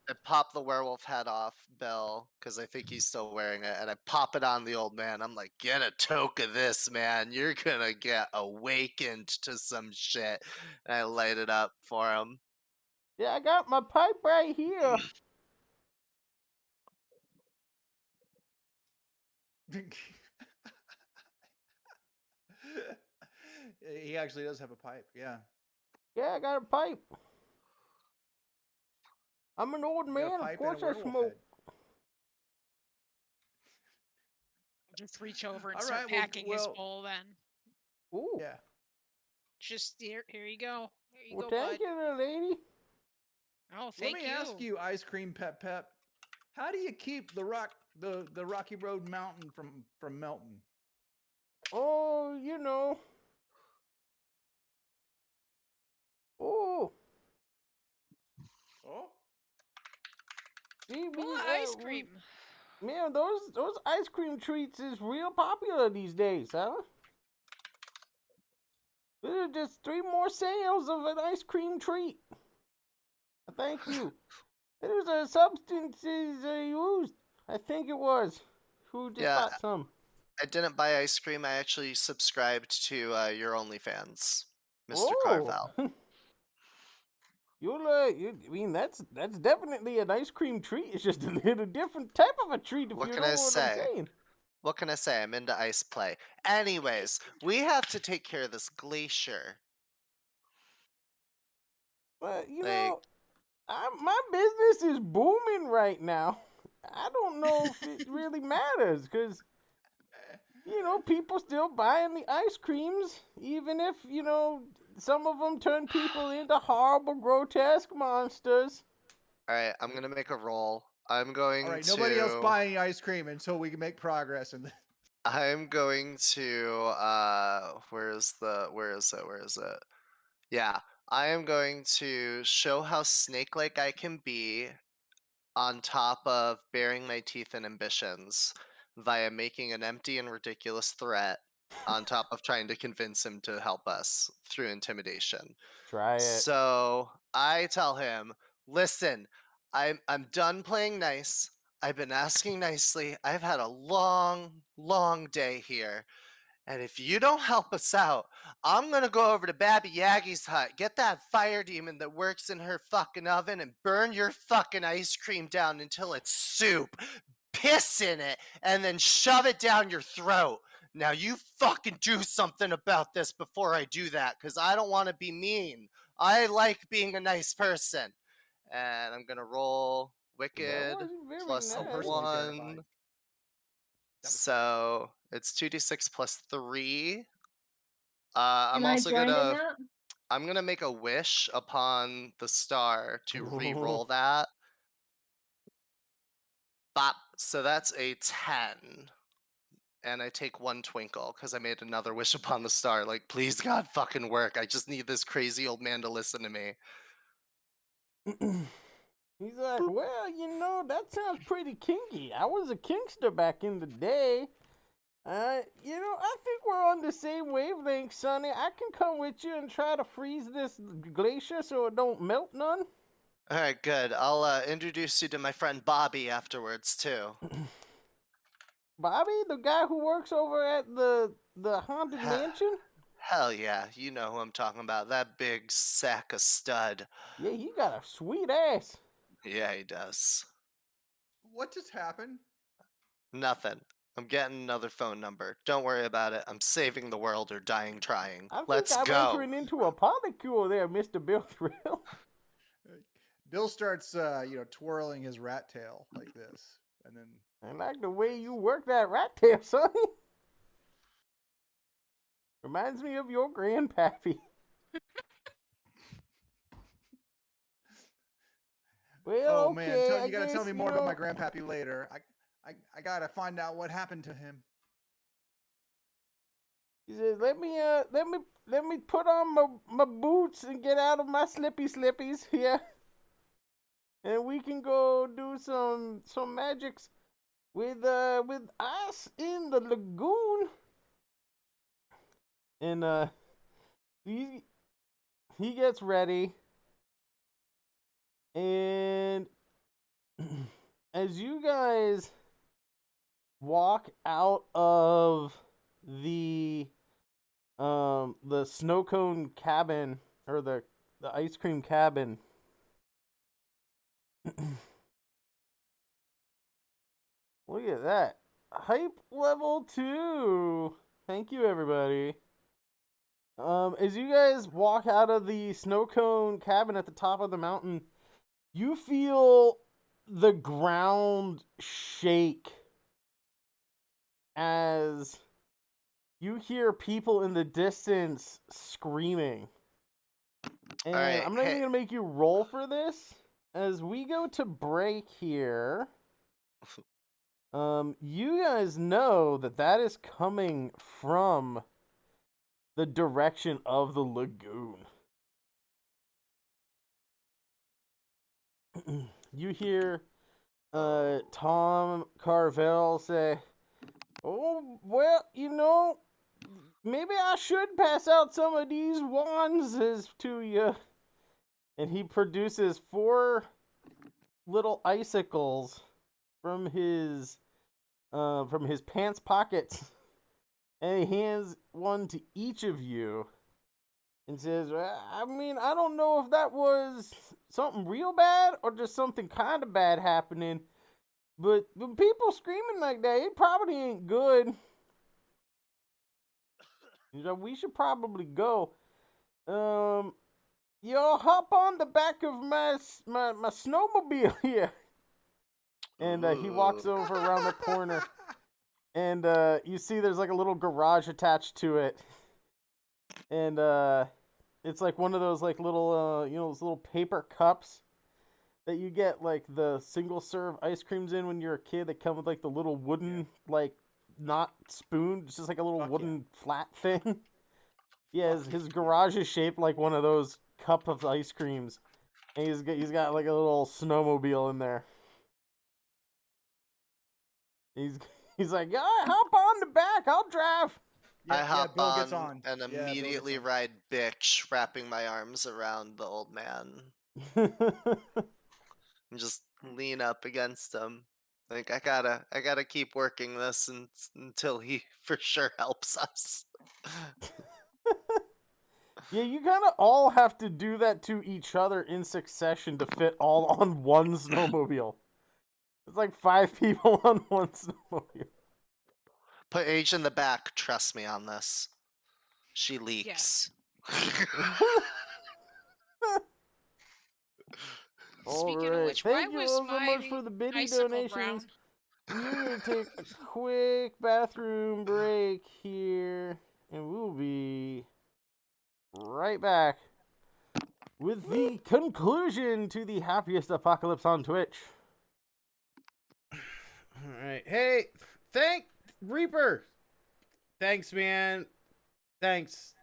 I pop the werewolf head off Bill because I think he's still wearing it, and I pop it on the old man. I'm like, get a toke of this, man. You're gonna get awakened to some shit. And I light it up for him. Yeah, I got my pipe right here. He actually does have a pipe. Yeah. Yeah, I got a pipe. I'm an old You got a man. Of pipe and a course I werewolf smoke. head. Just reach over and All start right. Well, packing his bowl then. Ooh. yeah. Just here you go. Here you Well, go, thank bud. you, little lady. Oh, Let thank me you. ask you, Ice Cream Pep Pep, how do you keep the Rocky Road Mountain from melting? Oh, you know. Oh, Oh, see, Oh, ice cream. man, those ice cream treats is real popular these days, huh? There are just 3 more sales of an ice cream treat. Thank you. There's a substances used. I think it was. Who just Yeah, bought some? I didn't buy ice cream. I actually subscribed to your OnlyFans, Mr. Oh, Carvel. I mean, that's definitely an ice cream treat. It's just a little different type of a treat, if What you can know I what I'm say? saying. What can I say? I'm into ice play. Anyways, we have to take care of this glacier. But you Like, know, my business is booming right now. I don't know if it really matters because you know people still buying the ice creams, even if you know some of them turn people into horrible, grotesque monsters. all right, I'm gonna make a roll. I'm going all right. to. Nobody else buy any ice cream until we can make progress. And I'm going to. Where is it? Where is it? Yeah, I am going to show how snake-like I can be on top of bearing my teeth and ambitions via making an empty and ridiculous threat on top of trying to convince him to help us through intimidation. Try it. So I tell him, listen, I'm done playing nice. I've been asking nicely. I've had a long, long day here. And if you don't help us out, I'm gonna go over to Babby Yagi's hut, get that fire demon that works in her fucking oven, and burn your fucking ice cream down until it's soup, piss in it, and then shove it down your throat. Now you fucking do something about this before I do that, because I don't want to be mean. I like being a nice person. And I'm gonna roll That Wicked was very plus I'm nice. personally terrified. 1. That was So it's 2d6 plus 3. Am I'm I also joined in gonna that? I'm gonna make a wish upon the star to re-roll Ooh. that. Bop. So that's a 10. And I take 1 twinkle because I made another wish upon the star. Like, please God fucking work. I just need this crazy old man to listen to me. He's like, well, you know, that sounds pretty kinky. I was a kinkster back in the day. You know, I think we're on the same wavelength, Sonny. I can come with you and try to freeze this glacier so it don't melt none. All right, good. I'll introduce you to my friend Bobby afterwards too. Bobby, the guy who works over at the haunted Ha- mansion? Hell yeah, you know who I'm talking about. That big sack of stud. Yeah, he got a sweet ass. Yeah, he does. what just happened? Nothing. I'm getting another phone number. Don't worry about it. I'm saving the world or dying trying. I think Let's I'm go. entering into a polycule there, Mr. Bill Thrill. Bill starts, twirling his rat tail like this, and then I like the way you work that rat tail, Sonny. Reminds me of your grandpappy. Well, Oh man, okay, you gotta tell me more you about know, my grandpappy later. I gotta find out what happened to him. He says, let me put on my boots and get out of my slippies here. And we can go do some magics with us in the lagoon. And he gets ready, and as you guys walk out of the snow cone cabin, or the ice cream cabin, look at that. Hype level 2. Thank you, everybody. As you guys walk out of the snow cone cabin at the top of the mountain, you feel the ground shake as you hear people in the distance screaming. And All right, I'm not even hey. going to make you roll for this. As we go to break here, you guys know that is coming from the direction of the lagoon. You hear Tom Carvel say, "Oh, well, you know, maybe I should pass out some of these wands to you." And he produces 4 little icicles from his pants pockets, and he hands one to each of you and says, I mean, I don't know if that was something real bad or just something kind of bad happening, but people screaming like that, it probably ain't good. We should probably go. Y'all hop on the back of my snowmobile here. And he walks over around the corner, and you see there's like a little garage attached to it. And it's like one of those like little those little paper cups that you get like the single serve ice creams in when you're a kid, that come with like the little wooden like not spoon, it's just like a little wooden flat thing. Yeah, his garage is shaped like one of those cup of ice creams, and he's got like a little snowmobile in there. He's like, yeah, hop on the back, I'll drive. I hop Bill on gets on and Bill gets immediately on. ride bitch, wrapping my arms around the old man. And just lean up against him. Like, I gotta keep working this until he for sure helps us. Yeah, you kind of all have to do that to each other in succession to fit all on one snowmobile. It's like 5 people on one snowmobile. Put Age in the back, trust me on this. She leaks. Speaking of Alright, which, why thank you was all so my much for the biddy icicle donations. brown? We're going to take a quick bathroom break here, and we'll be right back with the conclusion to the Happiest Apocalypse on Twitch. Alright, hey, Reaper! Thanks, man. Thanks.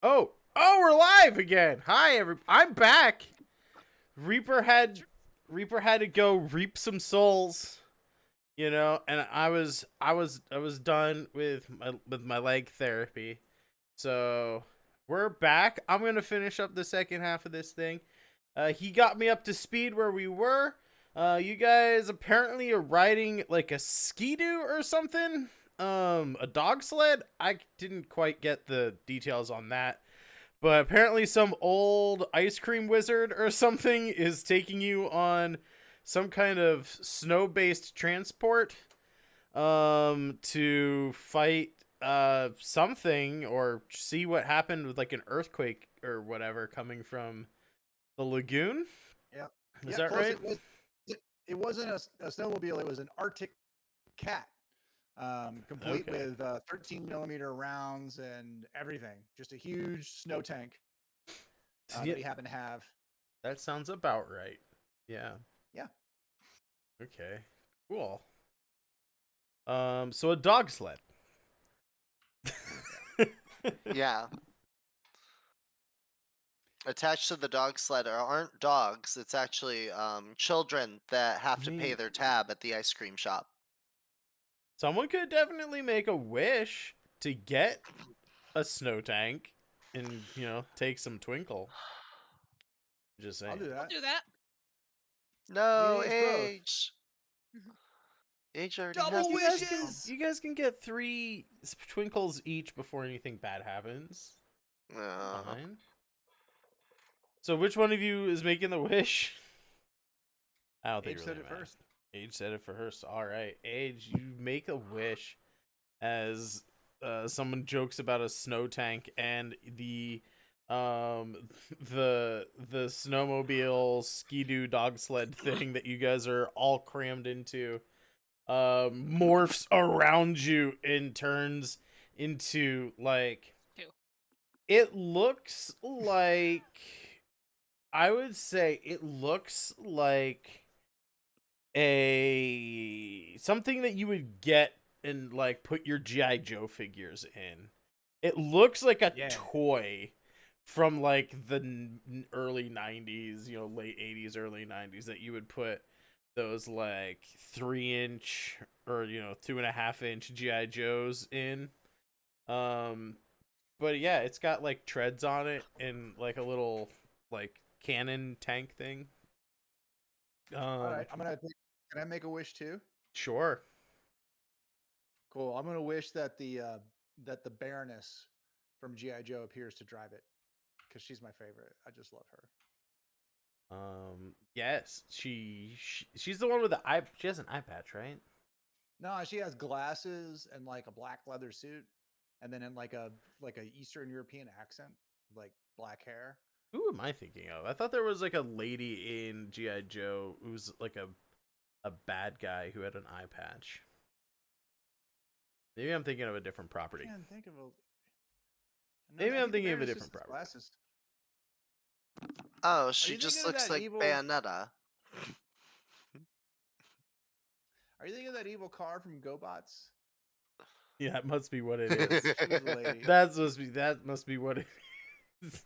Oh, we're live again. Hi, I'm back. Reaper had to go reap some souls, you know, and I was done with my leg therapy. So, we're back. I'm going to finish up the second half of this thing. He got me up to speed where we were. You guys apparently are riding like a skidoo or something. A dog sled? I didn't quite get the details on that. But apparently some old ice cream wizard or something is taking you on some kind of snow-based transport to fight something or see what happened with like an earthquake or whatever coming from the lagoon. Yeah. Is that right? It wasn't a snowmobile, it was an Arctic cat. complete Okay. with 13 millimeter rounds and everything. Just a huge snow tank Yeah, that he happened to have. that sounds about right. Yeah. Yeah. Okay. Cool. So a dog sled. Yeah. Attached to the dog sled aren't dogs. It's actually children that have to pay mean- their tab at the ice cream shop. Someone could definitely make a wish to get a snow tank and, take some twinkle. Just I'll saying. do I'll that. do that. No, Age both. Age. Age already Double has You guys can wishes! you guys can get 3 twinkles each before anything bad happens. Fine. So which one of you is making the wish? I don't think Age it said really it matters. first. Age said it first. All right, Age, you make a wish as someone jokes about a snow tank and the the snowmobile ski-doo dog sled thing that you guys are all crammed into morphs around you and turns into like Two. it looks like I would say it looks like a something that you would get and like put your GI Joe figures in. It looks like a Yeah. toy from like the early 90s, late 80s, early 90s that you would put those like 3-inch or 2.5-inch GI Joes in. But yeah, it's got like treads on it and like a little like cannon tank thing. All right. Can I make a wish too? Sure. Cool. I'm gonna wish that the Baroness from GI Joe appears to drive it because she's my favorite. I just love her. Yes, she's the one with the eye. She has an eye patch, right? No, she has glasses and like a black leather suit, and then in like a Eastern European accent, like black hair. Who am I thinking of? I thought there was like a lady in GI Joe who's like a bad guy who had an eye patch. Maybe I'm thinking of a different property. I can't think of a. No, Maybe I I'm think the thinking of a Baroness different just has property. glasses. Oh, Are she you just thinking of looks that like evil? Bayonetta. Are you thinking of that evil car from GoBots? Yeah, it must be what it is. She was a lady. That must be what it is.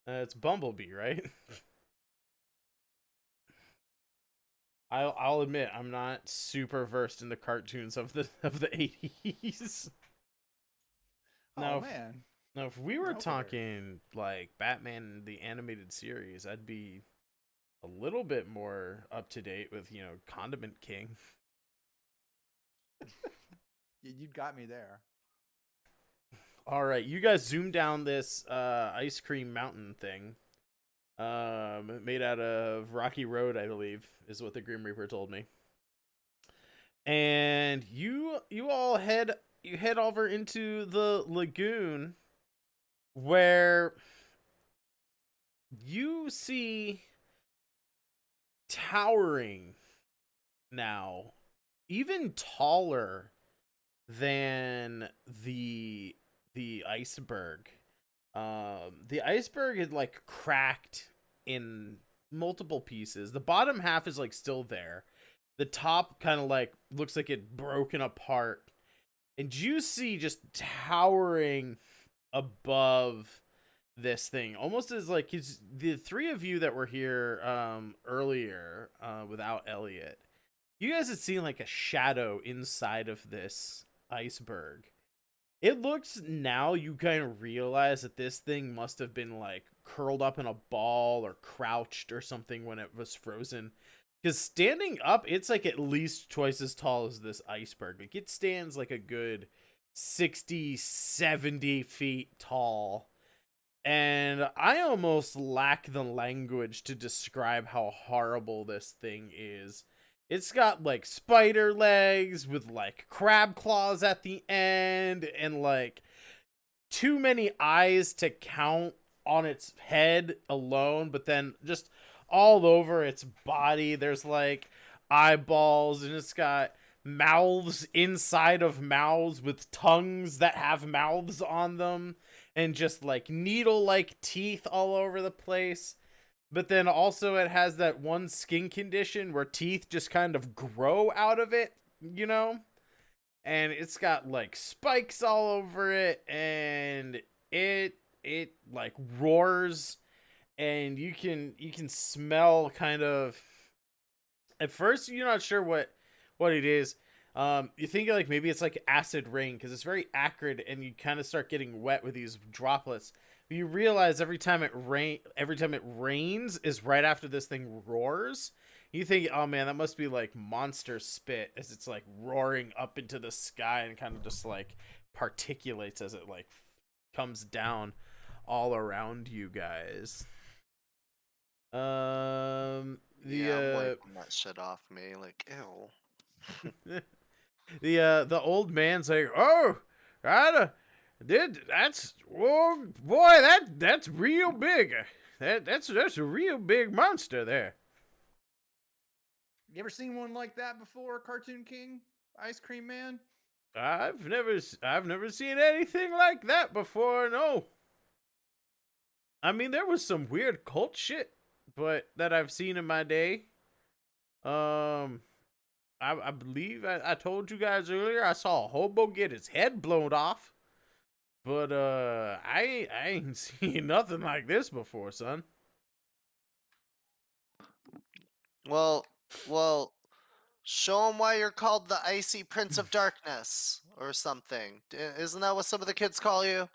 It's Bumblebee, right? I'll admit I'm not super versed in the cartoons of the 80s. Oh man. Now, if we were Okay. talking like Batman the animated series, I'd be a little bit more up to date with Condiment King. You got me there. All right, you guys zoom down this ice cream mountain thing, made out of Rocky Road, I believe, is what the Grim Reaper told me. And you all head over into the lagoon, where you see towering now, even taller than the iceberg. The iceberg is like cracked in multiple pieces. The bottom half is like still there. The top kind of like looks like it broken apart. And you see just towering above this thing, almost as like the 3 of you that were here earlier without Elliot, you guys had seen like a shadow inside of this iceberg. It looks now, you kind of realize that this thing must have been like curled up in a ball or crouched or something when it was frozen, because standing up it's like at least twice as tall as this iceberg. Like it stands like a good 60-70 feet tall. And I almost lack the language to describe how horrible this thing is. It's got like spider legs with like crab claws at the end and like too many eyes to count on its head alone, but then just all over its body there's like eyeballs, and it's got mouths inside of mouths with tongues that have mouths on them, and just like needle-like teeth all over the place. But then also it has that one skin condition where teeth just kind of grow out of it, you know? And it's got like spikes all over it, and it like roars, and you can smell kind of, at first you're not sure what it is. You think like maybe it's like acid rain because it's very acrid, and you kind of start getting wet with these droplets. But you realize every time it rains is right after this thing roars. You think, oh man, that must be like monster spit as it's like roaring up into the sky and kind of just like particulates as it like comes down all around you guys. I'm wiping that shit off me, like, ew. The old man's like, oh, that's, oh boy, that's real big. That's a real big monster there. You ever seen one like that before, Cartoon King? Ice Cream Man? I've never seen anything like that before, no. I mean, there was some weird cult shit, but that I've seen in my day. I believe I told you guys earlier I saw a hobo get his head blown off. But I ain't seen nothing like this before, son. Well, show them why you're called the Icy Prince of Darkness or something. Isn't that what some of the kids call you?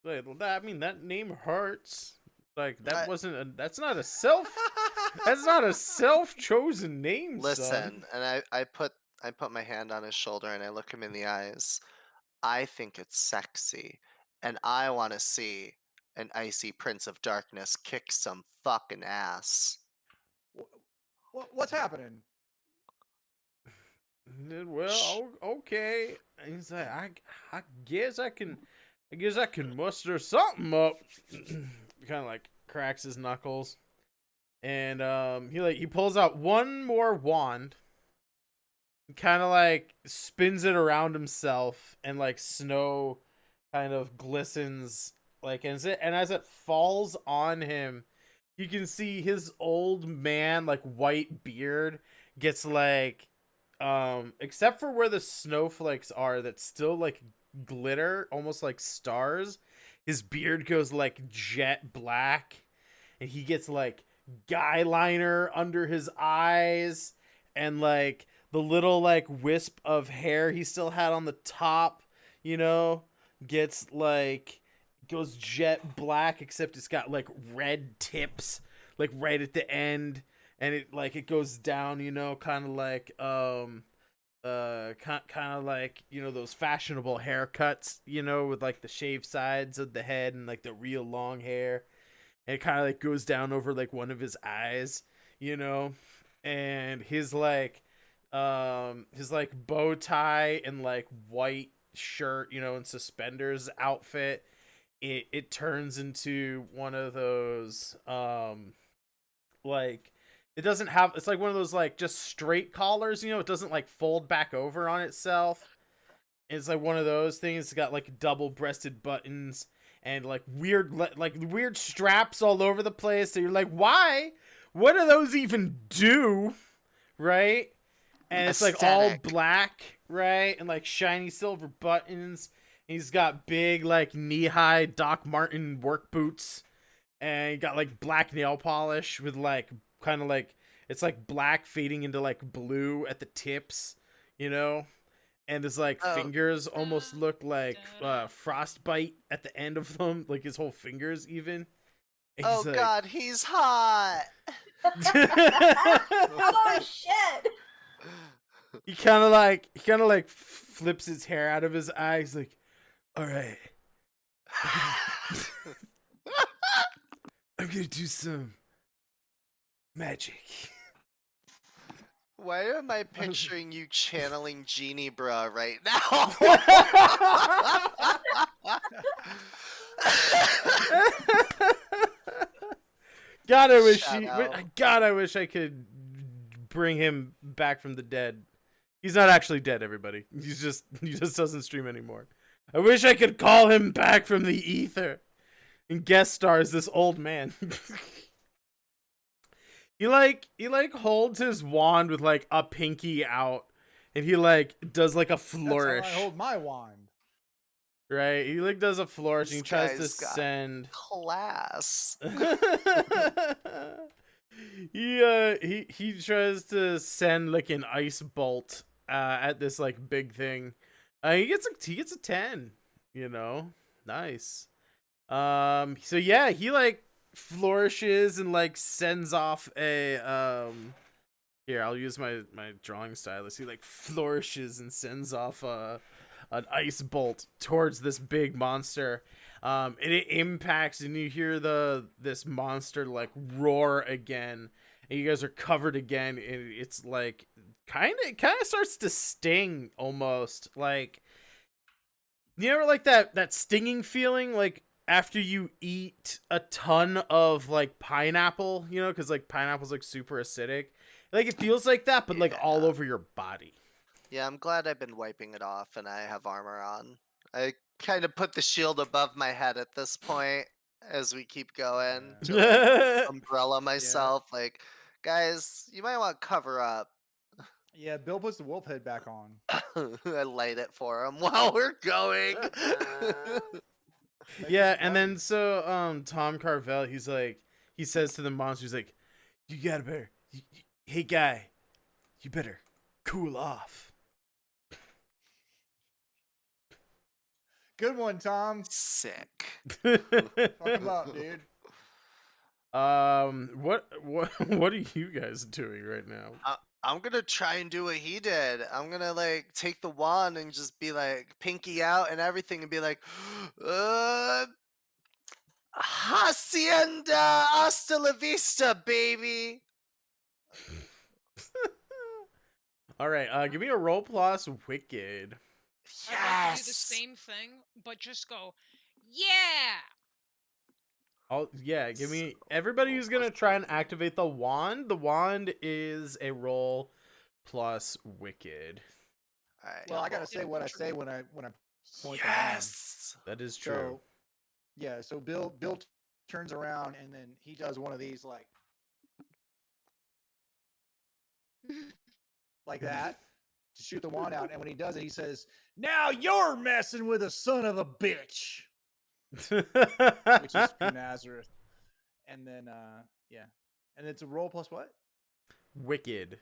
Wait, I mean, that name hurts. Like I- that's not a self-chosen name, son. Listen, and I put my hand on his shoulder and I look him in the eyes. I think it's sexy, and I want to see an Icy Prince of Darkness kick some fucking ass. What's happening? Well, okay. And he's like, I guess I can muster something up. Kind of like cracks his knuckles, and he pulls out one more wand, kind of like spins it around himself, and like snow kind of glistens, like, and as it falls on him, you can see his old man like white beard gets like, except for where the snowflakes are that still like glitter almost like stars, his beard goes like jet black, and he gets like guy liner under his eyes, and like the little like wisp of hair he still had on the top, you know, gets like, goes jet black, except it's got like red tips like right at the end, and it goes down, you know, kind of like kind of like, you know, those fashionable haircuts, you know, with like the shaved sides of the head and like the real long hair, and it kind of like goes down over like one of his eyes, you know, and his like bow tie and like white shirt, you know, and suspenders outfit, it turns into one of those like, it doesn't have, it's like one of those like just straight collars, you know, it doesn't like fold back over on itself. It's like one of those things. It's got like double-breasted buttons and like weird straps all over the place. So you're like, why? What do those even do? Right? And it's like all black, right? And like shiny silver buttons. He's got big like knee-high Doc Marten work boots, and he got like black nail polish with like kind of like, it's like black fading into like blue at the tips, you know, and his like fingers almost look like frostbite at the end of them, like his whole fingers even. And oh like, god, he's hot. Oh shit! he kind of like flips his hair out of his eyes, like, all right, I'm gonna do some magic. Why am I picturing you channeling Genie Bruh right now? God, I wish I could bring him back from the dead. He's not actually dead, everybody. He just doesn't stream anymore. I wish I could call him back from the ether and guest stars this old man. He holds his wand with like a pinky out, and he like does like a flourish. That's how I hold my wand. Right? He like does a flourish and he This tries to guy's got send class. he tries to send like an ice bolt at this like big thing. He gets a 10, you know. Nice. So yeah, he like flourishes and like sends off a here, I'll use my drawing stylus. He like flourishes and sends off an ice bolt towards this big monster. And it impacts, and you hear this monster like roar again, and you guys are covered again, and it's like kind of starts to sting almost, like, you know, like that stinging feeling like after you eat a ton of like pineapple, you know, because like pineapple's like super acidic. Like it feels like that, but like all over your body. Yeah, I'm glad I've been wiping it off and I have armor on. I kind of put the shield above my head at this point as we keep going to like, umbrella myself. Like, guys, you might want to cover up. Yeah, Bill puts the wolf head back on. I light it for him while we're going. Yeah, and then so Tom Carvel, he says to the monster, he's like, "You gotta better, hey guy, you better cool off." Good one, Tom. Sick. Fuck him up, dude. What are you guys doing right now? I'm gonna try and do what he did. I'm gonna like take the wand and just be like pinky out and everything and be like, Hacienda hasta la vista, baby. All right, give me a roll plus wicked. I'd like to do the Yes. same thing, but just go, yeah. Yeah, give me everybody who's gonna try and activate the wand. The wand is a roll plus wicked. All right. Well, I gotta say what I say when I point the wand. Yes. That is true. So, yeah, so Bill turns around and then he does one of these like that to shoot the wand out. And when he does it, he says, "Now you're messing with a son of a bitch," which is from Nazareth. And then yeah, and it's a roll plus what? Wicked.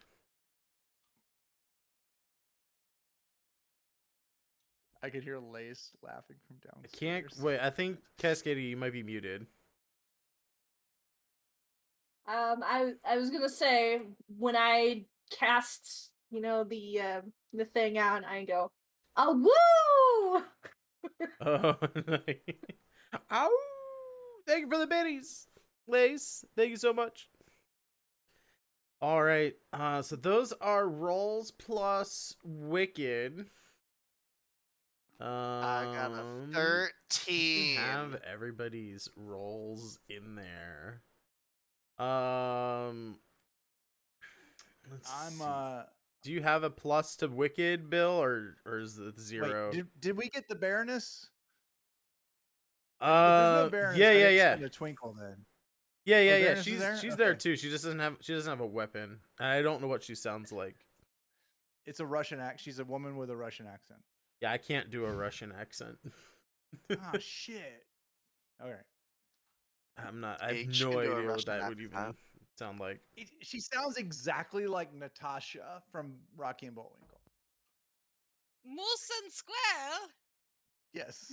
I could hear Lace laughing from I downstairs. can't wait. I think Cascady, you might be muted. I was gonna say when I cast, you know, the thing out, I go, "Oh woo!" Oh, ow! Thank you for the biddies, Lace. Thank you so much. All right, so those are rolls plus wicked. I got a We 13. have everybody's rolls in there. Let's see. Do you have a plus to wicked, Bill, or is it 0? Wait, did we get the Baroness? Yeah. The Twinkle then. Yeah. Baroness is She's there? there Okay. too. She doesn't have a weapon. I don't know what she sounds like. It's a Russian accent. She's a woman with a Russian accent. Yeah, I can't do a Russian accent. Ah, shit. Okay. I'm not. I have H can no do a idea what Russian that would even accent. sound like. She sounds exactly like Natasha from Rocky and Bullwinkle. Moose and Squirrel. Yes.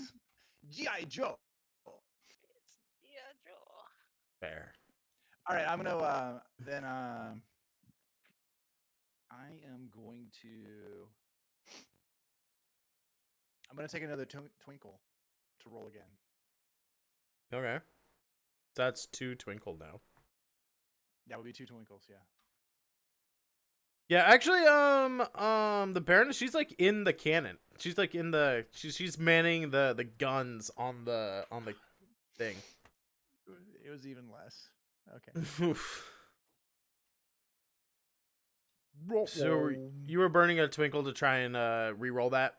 G.I. Joe. It's yeah, Joe. Fair. All right, I'm gonna then I am going to take another twinkle to roll again. Okay. That's 2 twinkle now. That would be 2 twinkles, yeah. Yeah, actually, the Baroness, she's like in the cannon. She's like in the she's manning the guns on the thing. It was even less. Okay. Oof. So you were burning a twinkle to try and re-roll that?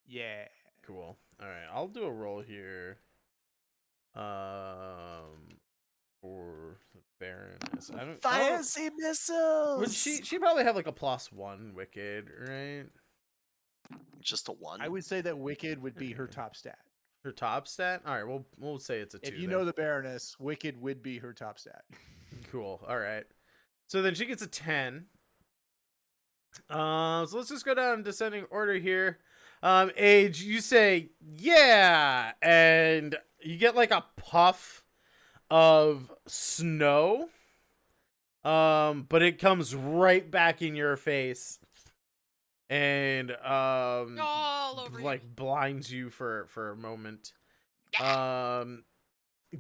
Yeah. Cool. All right, I'll do a roll here. For the Baroness, I don't. Fiery missiles. Would she probably have like a +1 Wicked, right? Just a 1. I would say that Wicked would be her top stat. Her top stat. All right, we'll say it's a 2. If you then. know the Baroness, Wicked would be her top stat. Cool. All right. So then she gets a 10. So let's just go down in descending order here. Age, you say yeah, and you get like a puff of snow. But it comes right back in your face, and All over you. like blinds you for a moment.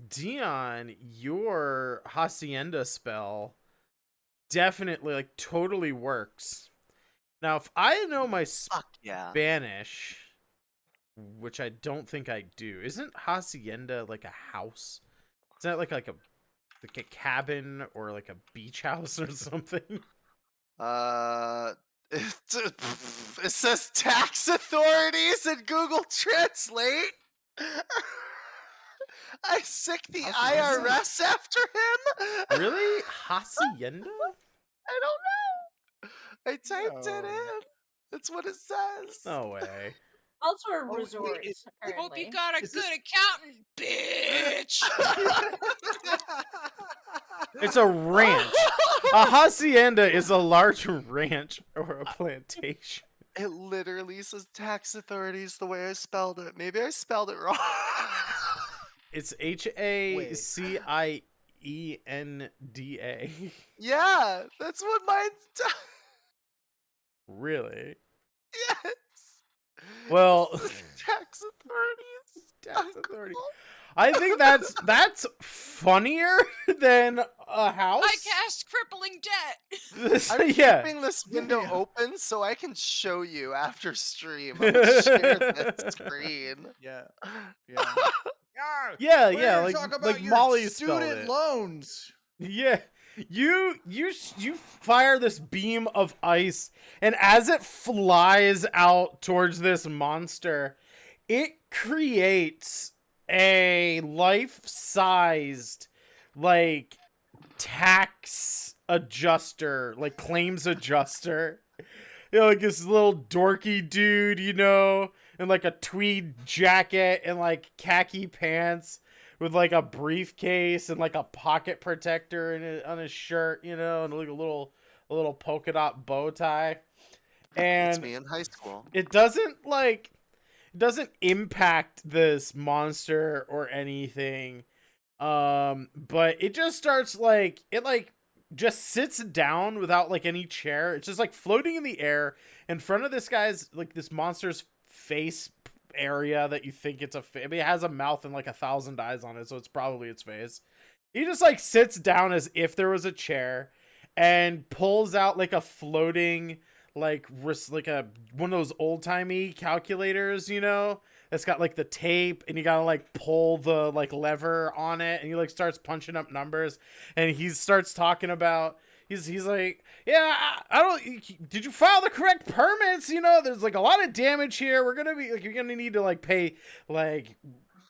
Dion, your Hacienda spell definitely like totally works. Now, if I know my Fuck yeah. Spanish, which I don't think I do, isn't Hacienda like a house? Is that like a cabin or like a beach house or something? It says tax authorities in Google Translate. I sick the Hacienda? IRS after him. Really? Hacienda? I don't know. I typed it No. in. That's what it says. No way. Also a wait, resort, Hope apparently. you got a Is good this- accountant, bitch. It's a ranch. A hacienda is a large ranch or a plantation. It literally says tax authorities the way I spelled it. Maybe I spelled it wrong. It's HACIENDA. Yeah, that's what mine's done. Really? Yes. Well, It says tax authorities. tax on authority. Google. I think that's funnier than a house. I cast crippling debt. I'm Yeah. keeping this window Yeah. open so I can show you after stream. I'm gonna share this screen. Yeah. Yeah. Yeah, We're yeah, here to like talk about like your Molly spelled student it. loans. Yeah. You fire this beam of ice, and as it flies out towards this monster, it creates a life-sized like tax adjuster, like claims adjuster. You know, like this little dorky dude, you know, in like a tweed jacket and like khaki pants with like a briefcase and like a pocket protector on his shirt, you know, and like a little polka dot bow tie. It's And me in high school. it doesn't impact this monster or anything. But it just starts like just sits down without like any chair. It's just like floating in the air in front of this guy's like this monster's face area that you think it's I mean, it has a mouth and like 1,000 eyes on it, so it's probably its face. He just like sits down as if there was a chair and pulls out like a floating like a one of those old-timey calculators, you know, that's got like the tape and you gotta like pull the like lever on it, and he like starts punching up numbers, and he starts talking about he's like, yeah, I don't, did you file the correct permits? You know, there's like a lot of damage here. We're gonna be like, you're gonna need to like pay like,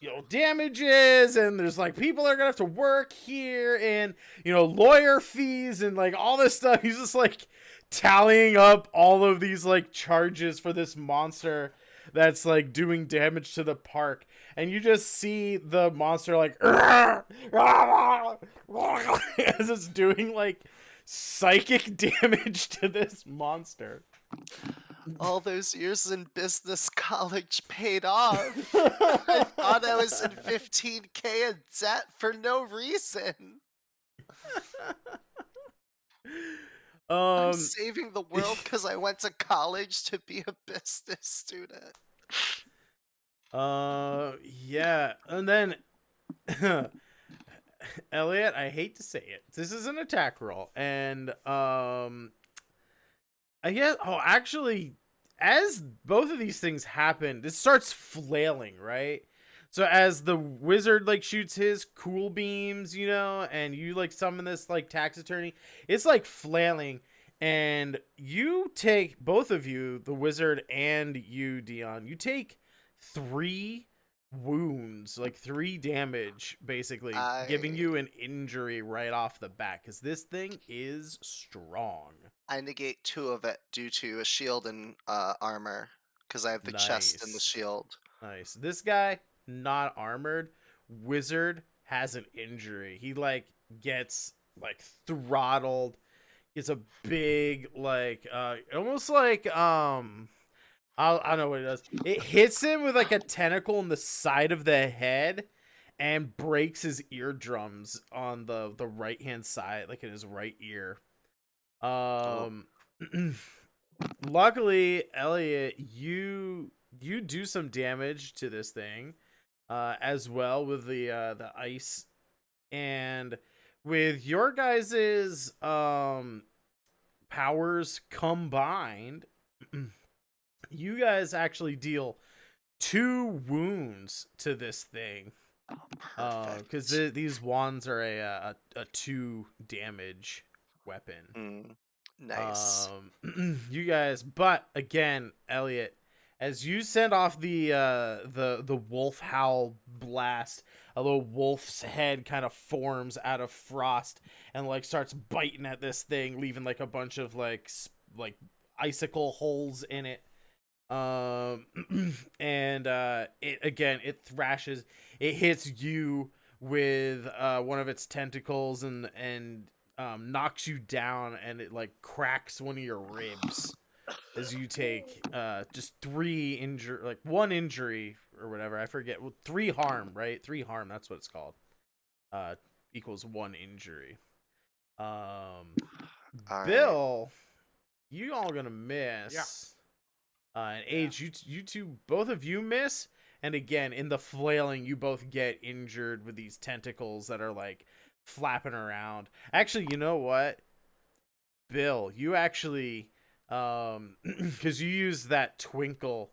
you know, damages, and there's like people are gonna have to work here, and you know, lawyer fees and like all this stuff. He's just like tallying up all of these like charges for this monster that's like doing damage to the park, and you just see the monster like as it's doing like psychic damage to this monster. All those years in business college paid off. I thought I was in 15K in debt for no reason. I'm saving the world because I went to college to be a business student. Yeah, and then Elliot, I hate to say it, this is an attack roll, and I guess, actually, as both of these things happen, it starts flailing, right? So as the wizard like shoots his cool beams, you know, and you like summon this like tax attorney, it's like flailing, And you take, both of you, the wizard and you, Dion, you take 3 wounds, like 3 damage, basically, giving you an injury right off the bat, because this thing is strong. I negate 2 of it due to a shield and armor, because I have the chest and the Nice. shield. Nice. This guy, not armored, wizard, has an injury. He, like, gets, like, throttled. It's a big, like, almost like, I don't know what it does. It hits him with, like, a tentacle in the side of the head and breaks his eardrums on the right-hand side, like, in his right ear. Luckily, Elliot, you do some damage to this thing, as well, with the ice, and with your guys's powers combined, you guys actually deal 2 wounds to this thing. Perfect. Because these wands are a 2 damage weapon. Nice. You guys, but again, Elliot, as you send off the wolf howl blast, a little wolf's head kind of forms out of frost and like starts biting at this thing, leaving like a bunch of like icicle holes in it. And it thrashes. It hits you with one of its tentacles and knocks you down, and it like cracks one of your ribs as you take just 3 injury, like 1 injury or whatever. I forget. Well, 3 harm, right? 3 harm. That's what it's called. Equals 1 injury. All Bill, you all gonna miss. Yeah. And Age, you two, both of you miss. And again, in the flailing, you both get injured with these tentacles that are like flapping around. Actually, you know what? Bill, you actually, because you used that twinkle,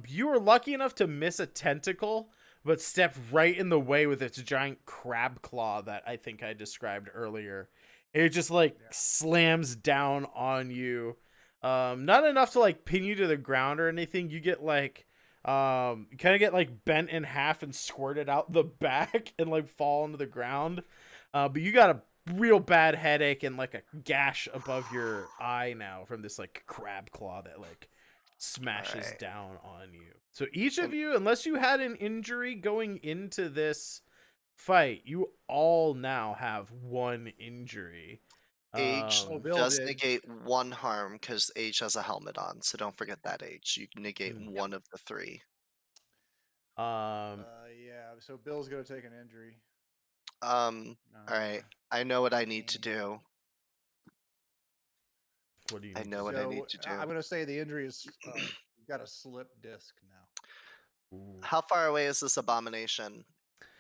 you were lucky enough to miss a tentacle, but stepped right in the way with its giant crab claw that I think I described earlier. It just like slams down on you. Not enough to like pin you to the ground or anything. You get like, you kind of get like bent in half and squirted out the back and like fall into the ground. But you got a real bad headache and like a gash above your eye now from this like crab claw that like smashes down on you. So each of you, unless you had an injury going into this fight, you all now have 1 injury. Age Bill does did. negate 1 harm because Age has a helmet on, so don't forget that, Age. You can negate 1 of the 3. Yeah. So Bill's gonna take an injury. All right. I know what I need to do. What do you I need know to what do? I need to do. I'm gonna say the injury is got a slip disc now. Ooh. How far away is this abomination?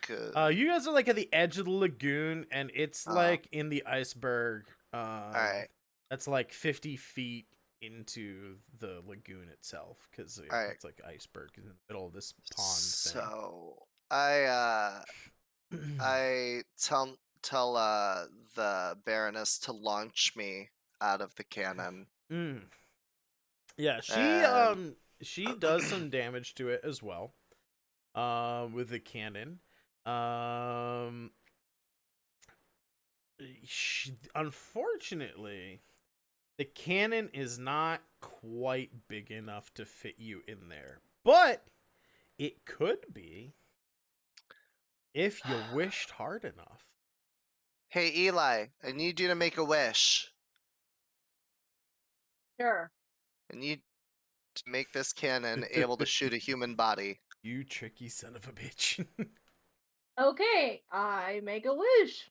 You guys are like at the edge of the lagoon, and it's like in the iceberg. Alright. That's like 50 feet into the lagoon itself, because it's like iceberg in the middle of this pond thing. So I tell the Baroness to launch me out of the cannon. Yeah, she does some damage to it as well. With the cannon. Unfortunately, the cannon is not quite big enough to fit you in there, but it could be if you wished hard enough. Hey Eli, I need you to make a wish. Sure. I need to make this cannon able to shoot a human body. You tricky son of a bitch. Okay, I make a wish.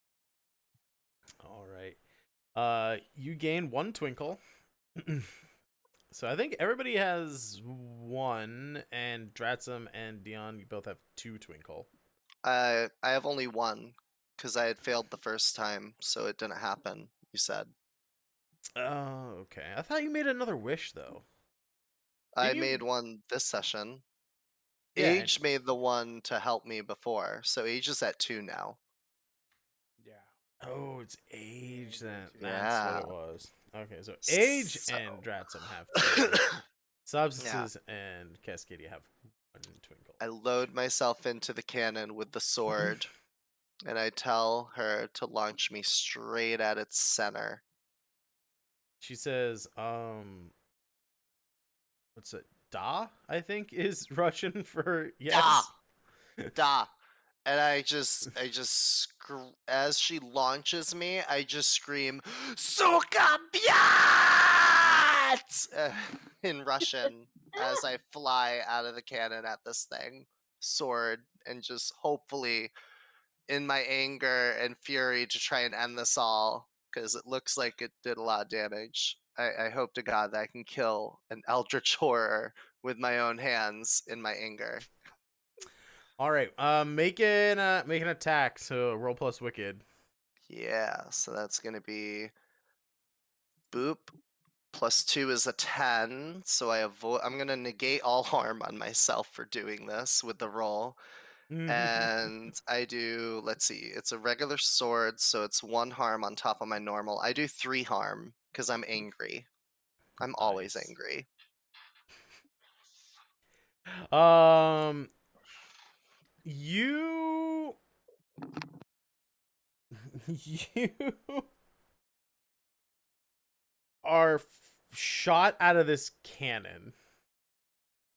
All right. You gain 1 twinkle. So I think everybody has 1, and Dratsum and Dion, you both have 2 twinkle. I have only 1, because I had failed the first time, so it didn't happen, you said. Oh, okay. I thought you made another wish, though. I made one this session. Yeah, Age made the one to help me before, so Age is at 2 now. Yeah. Oh, it's age then. That's what Yeah. it was. Okay, so age So- and Dratsum have 2. Yeah. Substances and Cascadia have 1 twinkle. I load myself into the cannon with the sword, and I tell her to launch me straight at its center. She says, what's it? Da, I think is Russian for yes. Da. And I just as she launches me, I just scream, "Suka biat!" in Russian as I fly out of the cannon at this thing, sword, and just hopefully, in my anger and fury, to try and end this all, because it looks like it did a lot of damage. I hope to God that I can kill an eldritch horror with my own hands in my anger. All right, make an attack. So roll plus wicked. Yeah, so that's gonna be boop. +2 is a 10, so I'm gonna negate all harm on myself for doing this with the roll. And I do, let's see, it's a regular sword, so it's 1 harm on top of my normal. I do 3 harm because I'm angry. I'm always Nice. angry. You you are shot out of this cannon,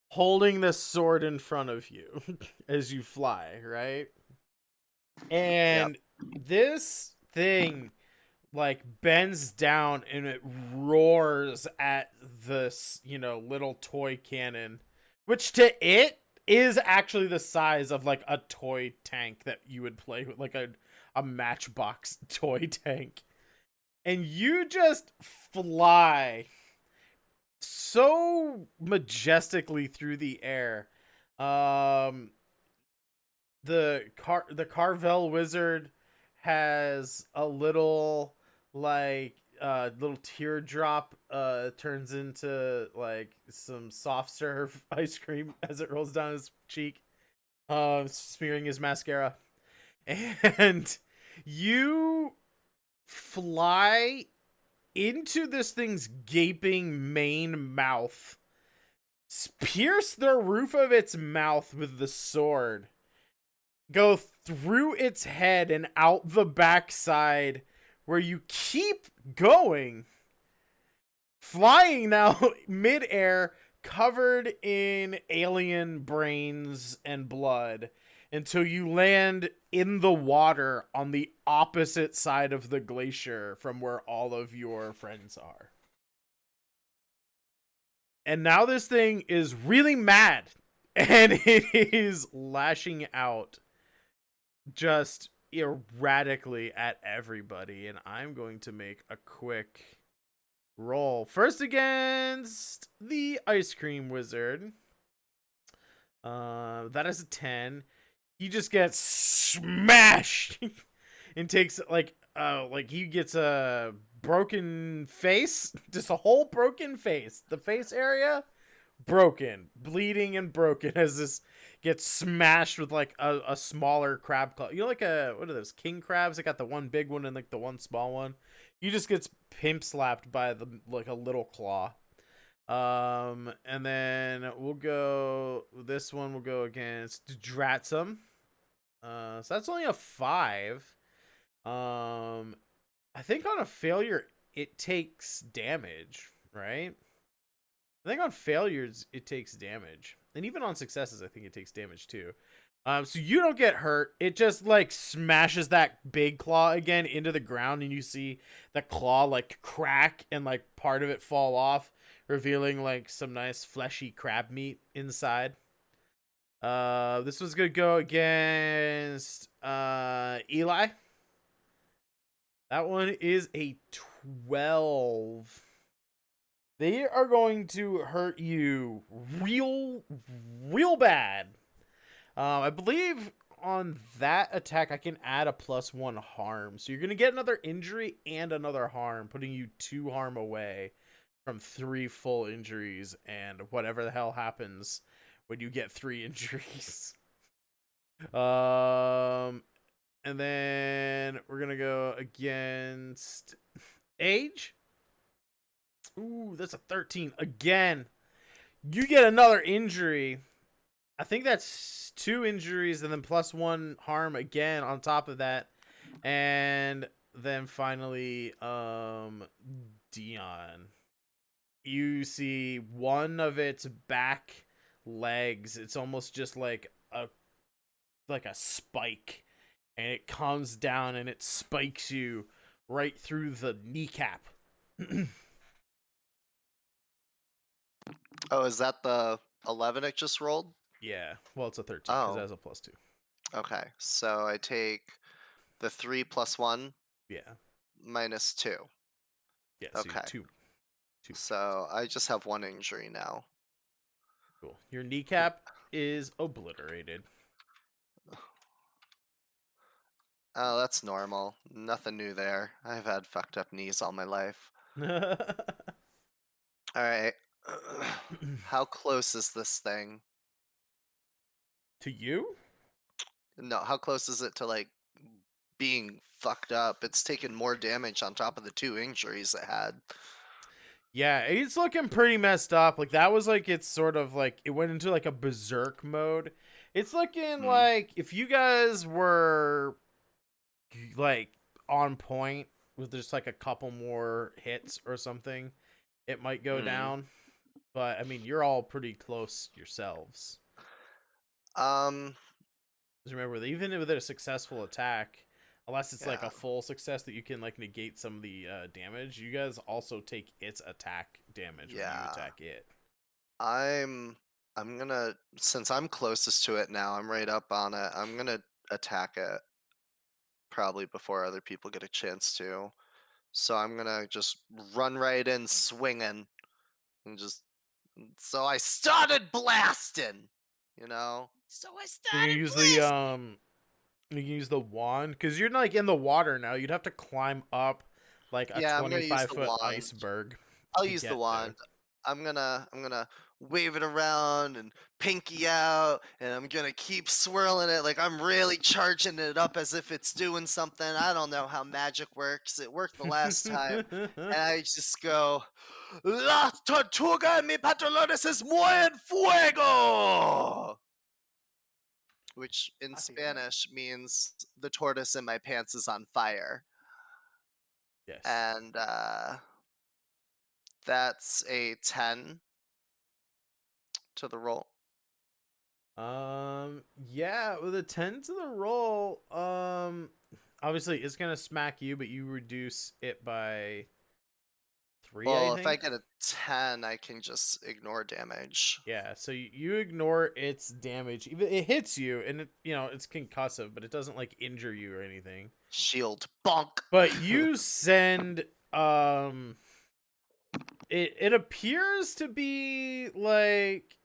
holding the sword in front of you as you fly, right? And this thing like bends down and it roars at this, little toy cannon, which to it is actually the size of like a toy tank that you would play with, like a Matchbox toy tank. And you just fly so majestically through the air. The Carvel wizard has a little little teardrop turns into like some soft serve ice cream as it rolls down his cheek, smearing his mascara. And you fly into this thing's gaping main mouth, pierce the roof of its mouth with the sword, go through its head and out the backside, where you keep going, flying now midair, covered in alien brains and blood, until you land in the water on the opposite side of the glacier from where all of your friends are. And now this thing is really mad, and it is lashing out just erratically at everybody. And I'm going to make a quick roll. First against the ice cream wizard. That is a 10. He just gets smashed and takes like he gets a broken face, just a whole broken face. The face area broken, bleeding and broken as this gets smashed with like a smaller crab claw. Like what are those king crabs? They got the one big one and like the one small one. He just gets pimp slapped by the like a little claw. And then this one will go against Dratsum. So that's only a 5. I think on a failure it takes damage, right? I think on failures it takes damage, and even on successes I think it takes damage too. So you don't get hurt. It just like smashes that big claw again into the ground, and you see the claw like crack and like part of it fall off, revealing like some nice fleshy crab meat inside. This was gonna go against Eli. That one is a 12. They are going to hurt you real bad. I believe on that attack I can add a +1 harm. So you're going to get another injury and another harm, putting you 2 harm away from 3 full injuries and whatever the hell happens when you get 3 injuries. And And then we're going to go against Age. Ooh, that's a 13. Again, you get another injury. I think that's 2 injuries and then plus 1 harm again on top of that. And then finally, Dion. You see one of its back legs. It's almost just like a spike, and it comes down and it spikes you right through the kneecap. Oh, is that the 11 it just rolled? Yeah, well, it's a 13 because it Oh, has a plus 2. okay. So I take the 3 plus 1 Yeah, minus 2. yeah. So Okay. 2. So I just have 1 injury now. Cool. Your kneecap is obliterated. Oh, that's normal. Nothing new there. I've had fucked up knees all my life. Alright. How close is this thing? To you? No, how close is it to, like, being fucked up? It's taken more damage on top of the 2 injuries it had. Yeah, it's looking pretty messed up. Like, that was like, it's sort of like, it went into like a berserk mode. It's looking like if you guys were like on point with just like a couple more hits or something, it might go down. But I mean, you're all pretty close yourselves. Just remember that even with a successful attack, unless it's like a full success that you can like negate some of the damage, you guys also take its attack damage when you attack it. I'm gonna, since I'm closest to it now, I'm right up on it. I'm gonna attack it probably before other people get a chance to. So I'm gonna just run right in swinging and just. So I started blasting, you know. So I You're gonna started use blasting. you can use the wand because you're like in the water now. You'd have to climb up like a Yeah, I'm gonna use the 25-foot wand. iceberg. I'll to use the get wand. there. I'm gonna wave it around and pinky out, and I'm gonna keep swirling it like I'm really charging it up as if it's doing something. I don't know how magic works. It worked the last time, and I just go, "La tortuga en mi pantalones es muy en fuego," which in Spanish means the tortoise in my pants is on fire. Yes. And that's a 10 to the roll. Yeah, with a 10 to the roll, obviously it's gonna smack you, but you reduce it by 3, I Well, think. if I get a 10, I can just ignore damage. Yeah, so you ignore its damage. Even it hits you, and it, it's concussive, but it doesn't like injure you or anything. Shield bonk. But you send it appears to be like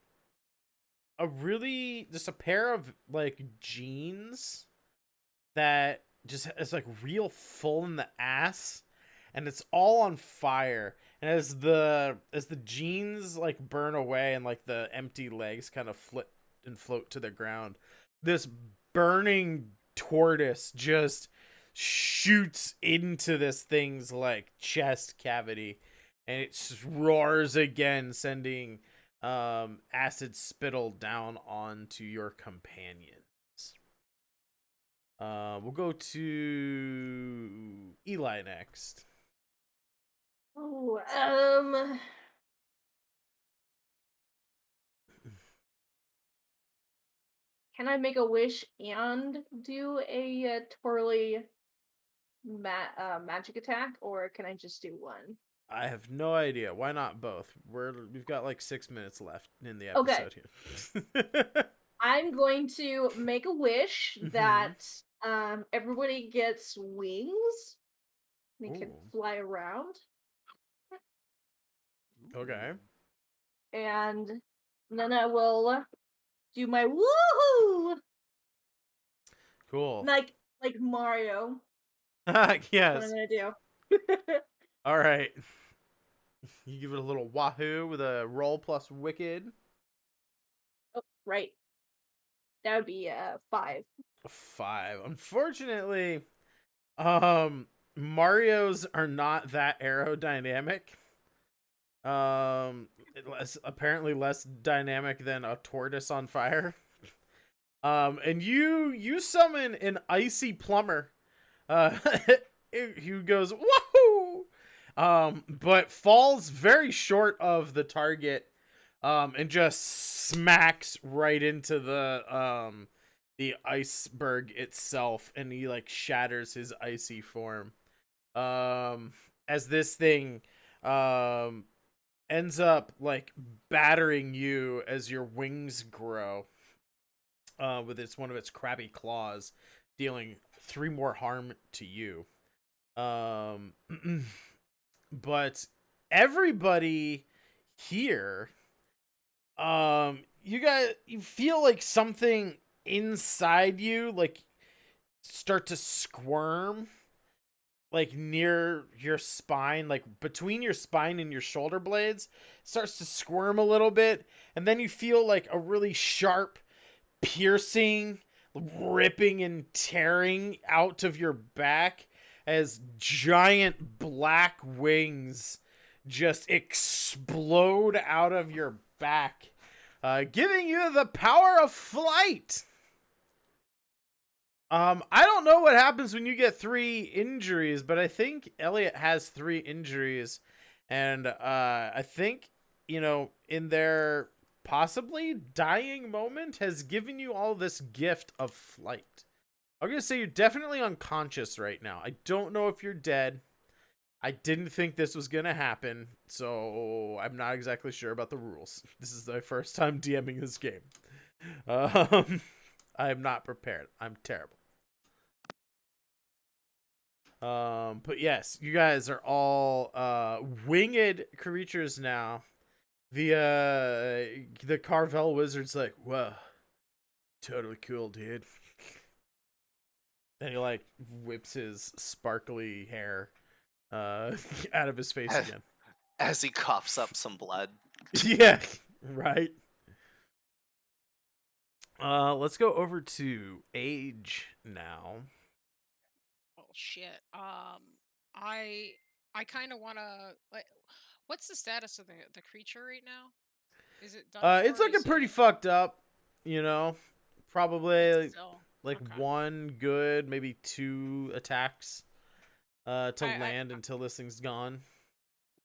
just a pair of like jeans that just is like real full in the ass, and it's all on fire. And as the jeans like burn away and like the empty legs kind of flip and float to the ground, this burning tortoise just shoots into this thing's like chest cavity, and it just roars again, sending acid spittle down onto your companions. We'll go to Eli next. Oh, can I make a wish and do a twirly magic attack, or can I just do one? I have no idea. Why not both? We've got like 6 minutes left in the Okay. episode here. I'm going to make a wish Mhm. that everybody gets wings. They can Ooh. fly around. Okay. And then I will do my woohoo! Cool. Like Mario. That's what I'm Yes. gonna do. All right. You give it a little wahoo with a roll plus wicked. Oh, right. That would be 5. 5. Unfortunately, Mario's are not that aerodynamic. Apparently less dynamic than a tortoise on fire. And you summon an icy plumber, who goes woohoo, but falls very short of the target, and just smacks right into the iceberg itself, and he like shatters his icy form. As this thing ends up like battering you as your wings grow, with one of its crabby claws, dealing 3 more harm to you. But everybody here, you feel like something inside you like start to squirm, like near your spine, like between your spine and your shoulder blades, starts to squirm a little bit, and then you feel like a really sharp, piercing, ripping and tearing out of your back as giant black wings just explode out of your back, giving you the power of flight. I don't know what happens when you get 3 injuries, but I think Elliot has 3 injuries, and I think, in their possibly dying moment, has given you all this gift of flight. I'm gonna say you're definitely unconscious right now. I don't know if you're dead. I didn't think this was gonna happen, so I'm not exactly sure about the rules. This is my first time DMing this game. I'm not prepared. I'm terrible. But yes, you guys are all winged creatures now. The Carvel wizard's like, whoa, totally cool, dude. And he like whips his sparkly hair out of his face again. As he coughs up some blood. Yeah, right. Let's go over to Age now. Oh shit. I kind of want to like. What's the status of the creature right now? Is it done? It's looking pretty fucked up, Probably like Okay. 1 good, maybe 2 attacks to land until this thing's gone.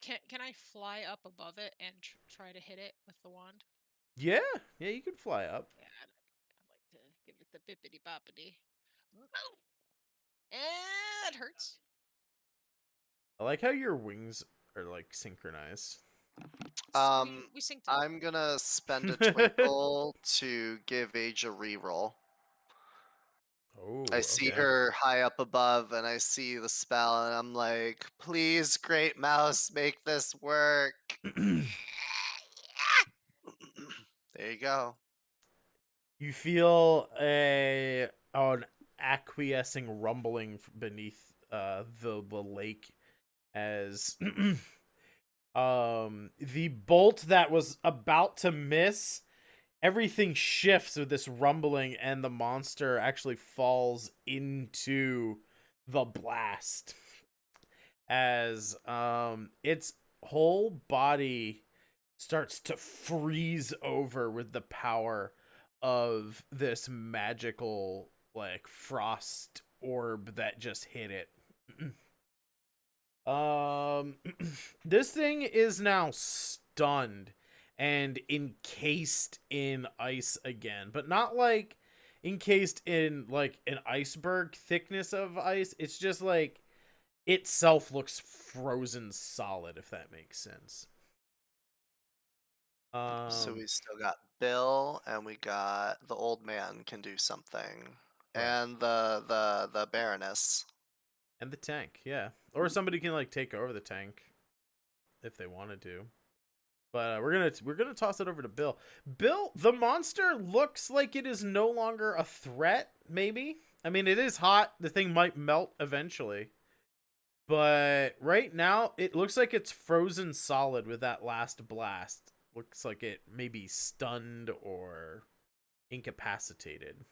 Can I fly up above it and try to hit it with the wand? Yeah, you can fly up. Yeah, I'd like to give it the bippity boppity. And it hurts. I like how your wings are like synchronized. We synced it. I'm gonna spend a twinkle to give Age a reroll. Oh, I see okay. her high up above, and I see the spell, and I'm like, please, Great Mouse, make this work. There you go. You feel an acquiescing rumbling beneath the lake as the bolt that was about to miss, everything shifts with this rumbling, and the monster actually falls into the blast as its whole body starts to freeze over with the power of this magical like frost orb that just hit it. This thing is now stunned and encased in ice again, but not like encased in like an iceberg thickness of ice. It's just like itself looks frozen solid, if that makes sense. So we still got Bill, and we got the old man can do something, Right. and the Baroness. And the tank, yeah. Or somebody can like take over the tank if they wanted to. But we're gonna toss it over to Bill. Bill, the monster looks like it is no longer a threat. Maybe. I mean, it is hot. The thing might melt eventually. But right now, it looks like it's frozen solid with that last blast. Looks like it may be stunned or incapacitated.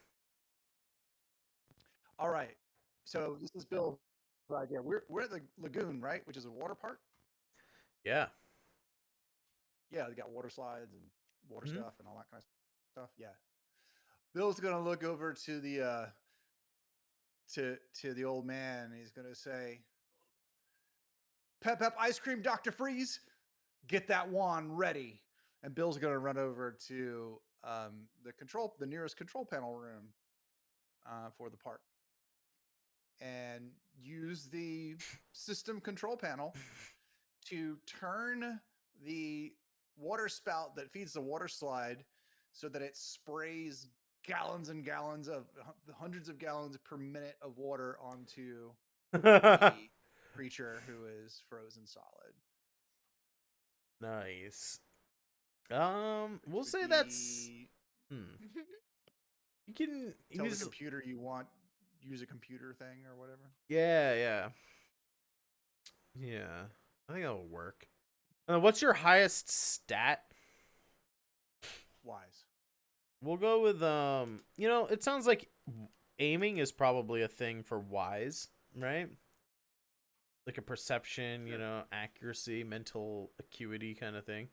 All right. So this is Bill's idea. We're at the lagoon, right? Which is a water park. Yeah. Yeah, they got water slides and water Mhm. stuff and all that kind of stuff. Yeah. Bill's gonna look over to the to the old man. And he's gonna say, "Pep, pep, ice cream, Doctor Freeze, get that wand ready." And Bill's gonna run over to the nearest control panel room for the park, and use the system control panel to turn the water spout that feeds the water slide so that it sprays gallons and gallons of hundreds of gallons per minute of water onto the creature who is frozen solid. Nice. Which We'll would say that's. be You can tell the use. computer you want use a computer thing or whatever. Yeah. I think that'll work. What's your highest stat? Wise. We'll go with it sounds like aiming is probably a thing for wise, right? Like a perception, Sure. accuracy, mental acuity kind of thing.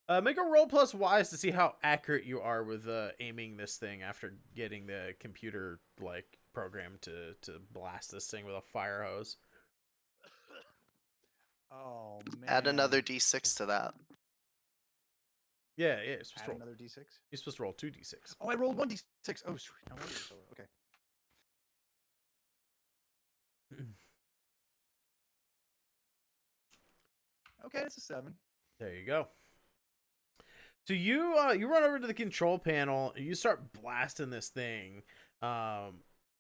Make a roll plus wise to see how accurate you are with aiming this thing after getting the computer program to blast this thing with a fire hose. Oh man. Add another d6 to that. Yeah, you're supposed to Add roll. another d6. You're supposed to roll 2d6. Oh, I rolled 1d6. Oh, sweet. No wonder you're so low. Okay. Okay, it's a 7. There you go. So you run over to the control panel and you start blasting this thing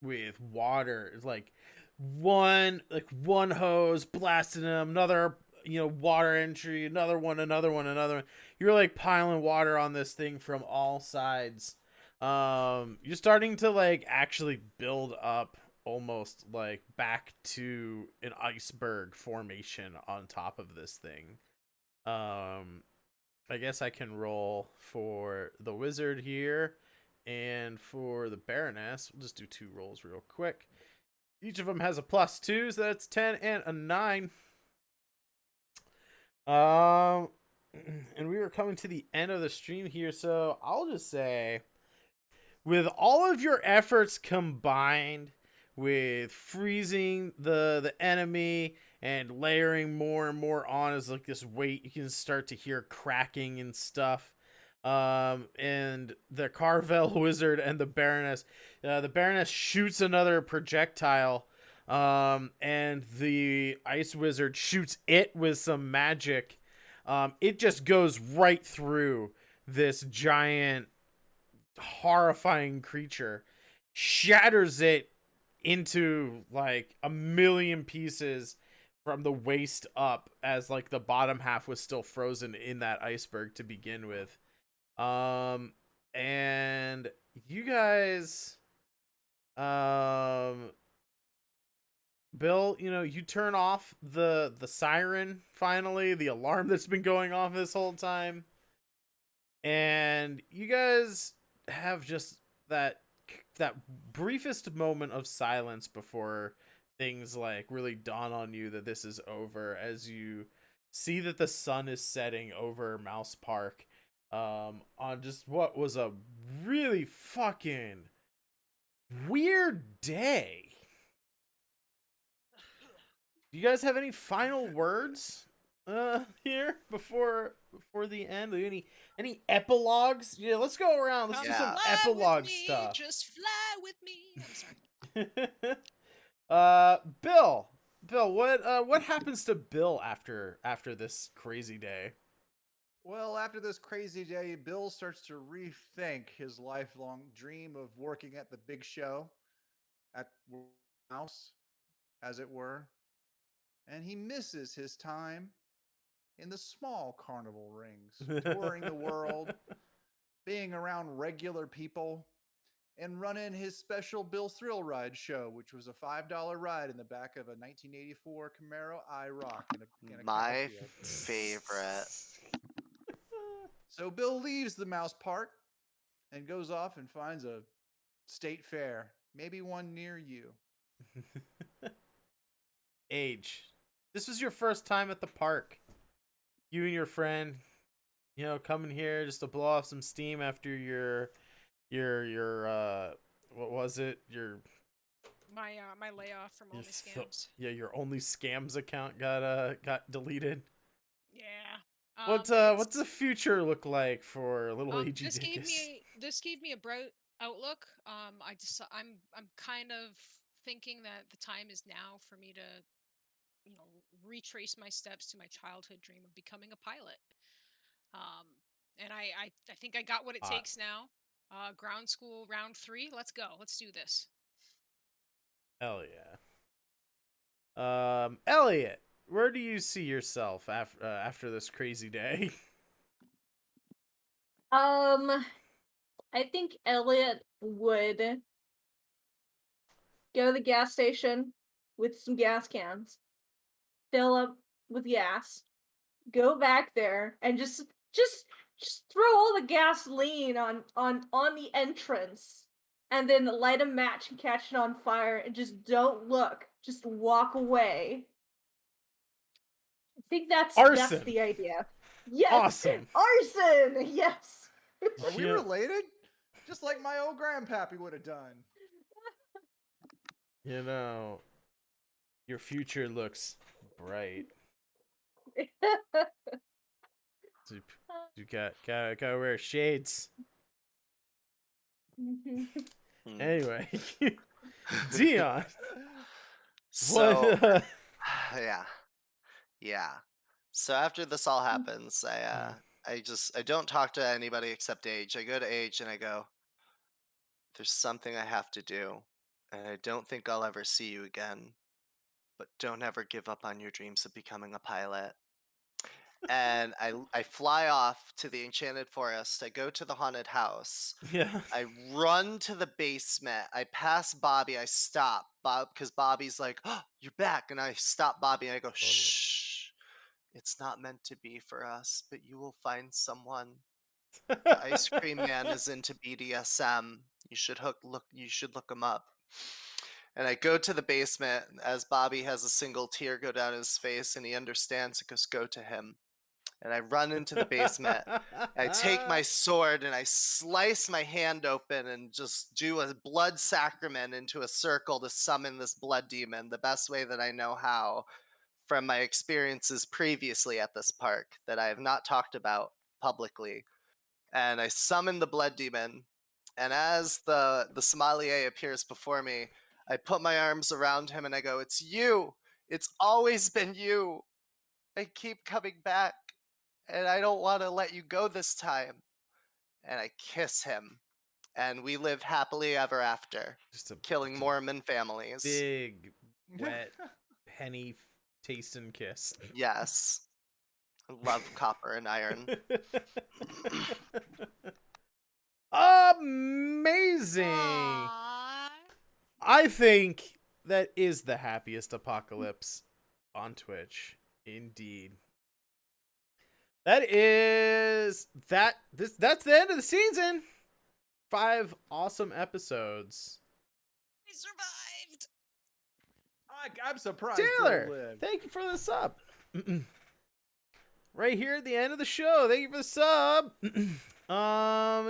with water. It's like one hose blasting them, another water entry, another one. You're like piling water on this thing from all sides. You're starting to actually build up almost back to an iceberg formation on top of this thing. I guess I can roll for the wizard here and for the baroness. We'll just do 2 rolls real quick. Each of them has a +2, so that's 10 and a 9. And we are coming to the end of the stream here, so I'll just say, with all of your efforts combined with freezing the enemy and layering more and more on as this weight, you can start to hear cracking and stuff. And the Carvel wizard and the Baroness shoots another projectile, and the ice wizard shoots it with some magic. It just goes right through this giant, horrifying creature, shatters it into a million pieces from the waist up, as the bottom half was still frozen in that iceberg to begin with. And you guys, Bill, you turn off the siren finally, the alarm that's been going off this whole time, and you guys have just that briefest moment of silence before things really dawn on you that this is over, as you see that the sun is setting over Mouse Park, on just what was a really fucking weird day. Do you guys have any final words here before the end? Any epilogues? Yeah, let's go around. Let's do some Fly epilogue with me, stuff. Just fly with me. I'm sorry. Bill, what happens to Bill after this crazy day? Well, after this crazy day, Bill starts to rethink his lifelong dream of working at the big show, at House, as it were. And he misses his time in the small carnival rings, touring the world, being around regular people, and running his special Bill Thrill Ride show, which was a $5 ride in the back of a 1984 Camaro IROC in a My cowfield. favorite. So Bill leaves the mouse park and goes off and finds a state fair, maybe one near you. Age. This was your first time at the park. You and your friend, coming here just to blow off some steam after your what was it? My layoff from Your Only Scams. your Only Scams account got deleted. Yeah. What's the future look like for little AG this gave Dickus? me a bright outlook. I'm kind of thinking that the time is now for me to, retrace my steps to my childhood dream of becoming a pilot. And I think I got what it takes now. Ground school round 3. Let's go. Let's do this. Hell yeah. Elliot, where do you see yourself after this crazy day? I think Elliot would go to the gas station with some gas cans, fill up with gas, go back there, and just throw all the gasoline on the entrance, and then light a match and catch it on fire, and just don't look, just walk away. I think that's the idea. Yes, awesome. Arson. Yes. Are we related? Just like my old grandpappy would have done. Your future looks bright. You gotta wear shades. Anyway, Dion. So yeah. So after this all happens, I don't talk to anybody except Age. I go to Age and I go, there's something I have to do, and I don't think I'll ever see you again. But don't ever give up on your dreams of becoming a pilot. And I fly off to the Enchanted Forest. I go to the haunted house. Yeah. I run to the basement. I pass Bobby. I stop because Bobby's like, "Oh, you're back!" And I stop Bobby and I go, "Shh, it's not meant to be for us, but you will find someone. The ice cream man is into BDSM. You should look him up." And I go to the basement as Bobby has a single tear go down his face, and he understands it goes, "Go to him." And I run into the basement. I take my sword and I slice my hand open and just do a blood sacrament into a circle to summon this blood demon the best way that I know how from my experiences previously at this park that I have not talked about publicly. And I summon the blood demon. And as the sommelier appears before me, I put my arms around him and I go, "It's you. It's always been you. I keep coming back. And I don't want to let you go this time." And I kiss him. And we live happily ever after, killing Mormon families. Big, wet, penny tasting kiss. Yes. I love copper and iron. Amazing. Aww. I think that is the happiest apocalypse on Twitch. Indeed. That's the end of the season. 5 awesome episodes. We survived. I'm surprised. Taylor, Bill lived. thank you for the sub. Right here at the end of the show. Thank you for the sub.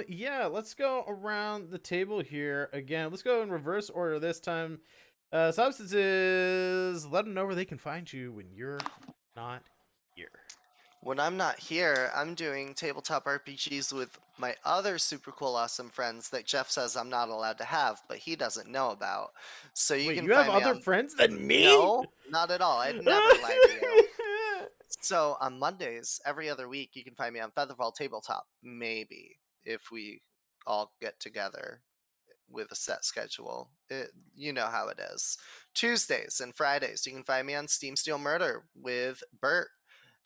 Yeah, let's go around the table here again. Let's go in reverse order this time. Substances, let them know where they can find you when you're not here. When I'm not here, I'm doing tabletop RPGs with my other super cool, awesome friends that Jeff says I'm not allowed to have, but he doesn't know about. So you can have find me other friends than me? No, not at all. I'd never lie to you. So on Mondays, every other week, you can find me on Featherfall Tabletop. Maybe if we all get together with a set schedule. You know how it is. Tuesdays and Fridays, you can find me on Steam Steel Murder with Bert,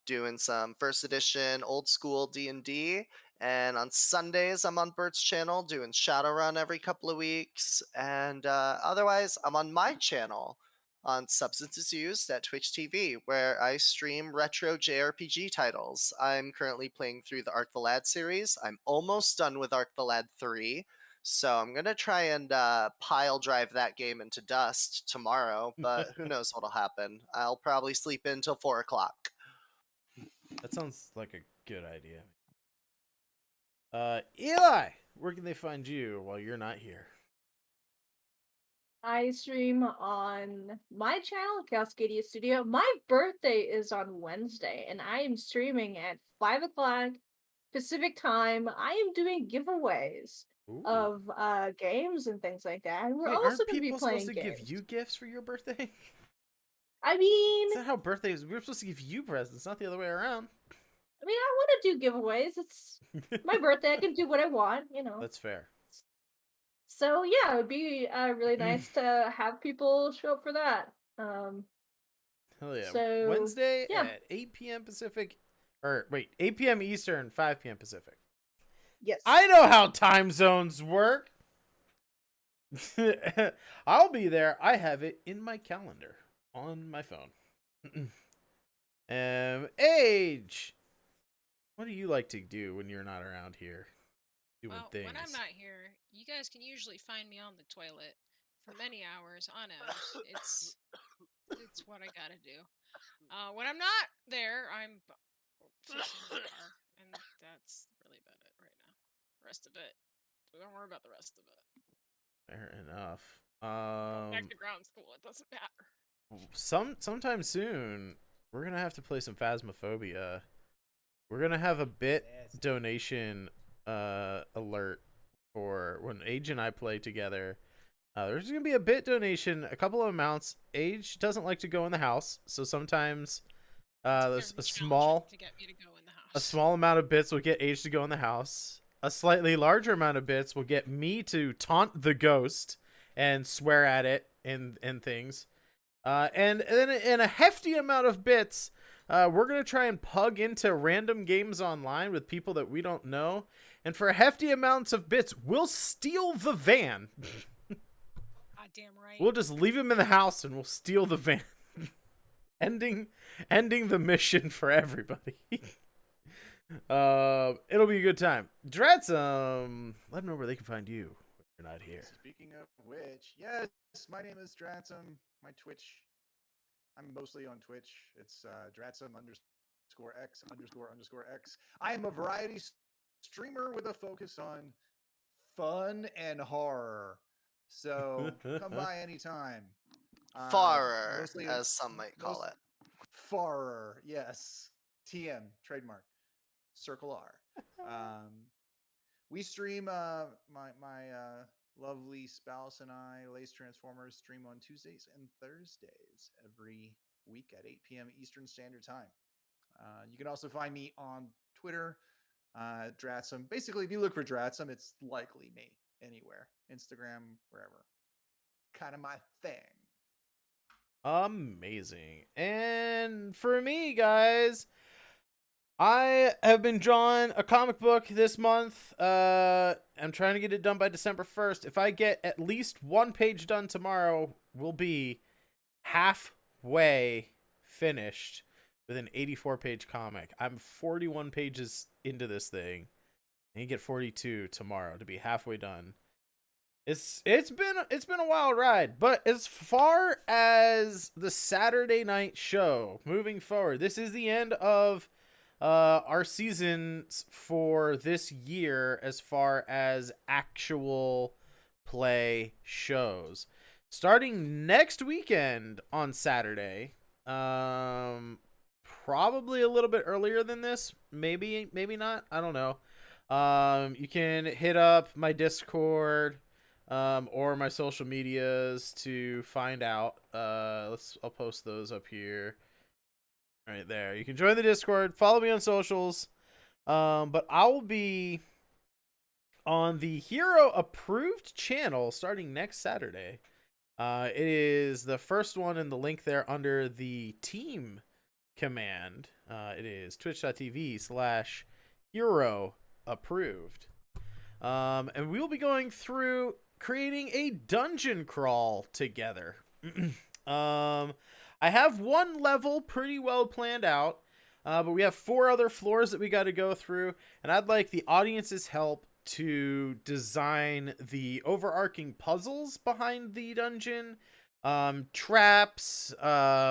doing some first edition old school D&D. And on Sundays, I'm on Bert's channel doing Shadowrun every couple of weeks. And otherwise, I'm on my channel on Substances Used at Twitch TV, where I stream retro JRPG titles. I'm currently playing through the Arc the Lad series. I'm almost done with Arc the Lad 3, so I'm gonna try and pile drive that game into dust tomorrow, but who knows what'll happen. I'll probably sleep in till 4 o'clock. That sounds like a good idea. Eli, where can they find you while you're not here? I stream on my channel, Cascadia Studio. My birthday is on Wednesday, and I am streaming at 5 o'clock Pacific time. I am doing giveaways Ooh. of games and things like that. And we're Wait, also aren't going to be people playing supposed to games. give you gifts for your birthday? I mean, Is that how birthdays? We're supposed to give you presents, not the other way around. I want to do giveaways. It's my birthday. I can do what I want, you know. That's fair. So yeah, it would be really nice to have people show up for that. Hell yeah. So, Wednesday yeah. at 8 p.m. Pacific. Or, wait, 8 p.m. Eastern, 5 p.m. Pacific. Yes. I know how time zones work. I'll be there. I have it in my calendar on my phone. Age. What do you like to do when you're not around here? Doing things. When I'm not here, you guys can usually find me on the toilet for many hours on end. It's what I gotta do. When I'm not there, I'm fixing the car, and that's really about it right now. The rest of it, don't worry about the rest of it. Fair enough. Back to ground school. It doesn't matter. Sometime soon, we're gonna have to play some Phasmophobia. We're gonna have a bit donation alert for when Age and I play together. There's gonna be a bit donation, a couple of amounts. Age doesn't like to go in the house, so sometimes there's a small amount of bits will get Age to go in the house. A slightly larger amount of bits will get me to taunt the ghost and swear at it and things. And then in a hefty amount of bits, we're going to try and pug into random games online with people that we don't know. And for hefty amounts of bits, we'll steal the van. Goddamn right. We'll just leave him in the house and we'll steal the van. ending the mission for everybody. It'll be a good time. Dratsum, let them know where they can find you when you're not here. Speaking of which, yes, my name is Dratsum. My Twitch, I'm mostly on Twitch. It's Dratsum_X__X. I am a variety streamer with a focus on fun and horror. So come by anytime. Farrer, as some might call it. Farrer, yes. TM, trademark. Circle R. We stream, my lovely spouse and I, Lace Transformers, stream on Tuesdays and Thursdays every week at 8 p.m. Eastern Standard Time. You can also find me on Twitter, Dratsum. Basically, if you look for Dratsum, it's likely me anywhere. Instagram, wherever. Kind of my thing. Amazing. And for me, guys, I have been drawing a comic book this month. I'm trying to get it done by December 1st. If I get at least one page done tomorrow, we'll be halfway finished with an 84-page comic. I'm 41 pages into this thing, and you get 42 tomorrow to be halfway done. It's been a wild ride, but as far as the Saturday night show moving forward, this is the end of our seasons for this year as far as actual play shows. Starting next weekend on Saturday, probably a little bit earlier than this, maybe not, I don't know. You can hit up my Discord or my social medias to find out. I'll post those up here. Right there. You can join the Discord, follow me on socials. But I will be on the Hero Approved channel starting next Saturday. It is the first one in the link there under the team command. It is twitch.tv/Hero Approved. And we will be going through creating a dungeon crawl together. I have one level pretty well planned out, but we have 4 other floors that we got to go through, and I'd like the audience's help to design the overarching puzzles behind the dungeon, traps,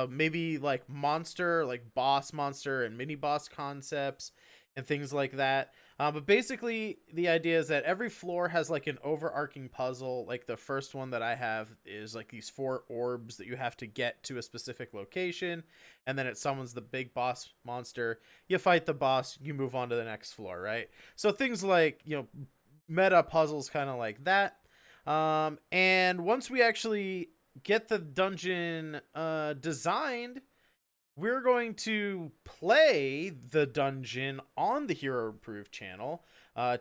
maybe like monster, like boss monster and mini boss concepts and things like that. But basically, the idea is that every floor has like an overarching puzzle. Like the first one that I have is like these 4 orbs that you have to get to a specific location, and then it summons the big boss monster. You fight the boss, you move on to the next floor, right? So things like, you know, meta puzzles kind of like that. And once we actually get the dungeon designed, we're going to play the dungeon on the Hero Approved channel.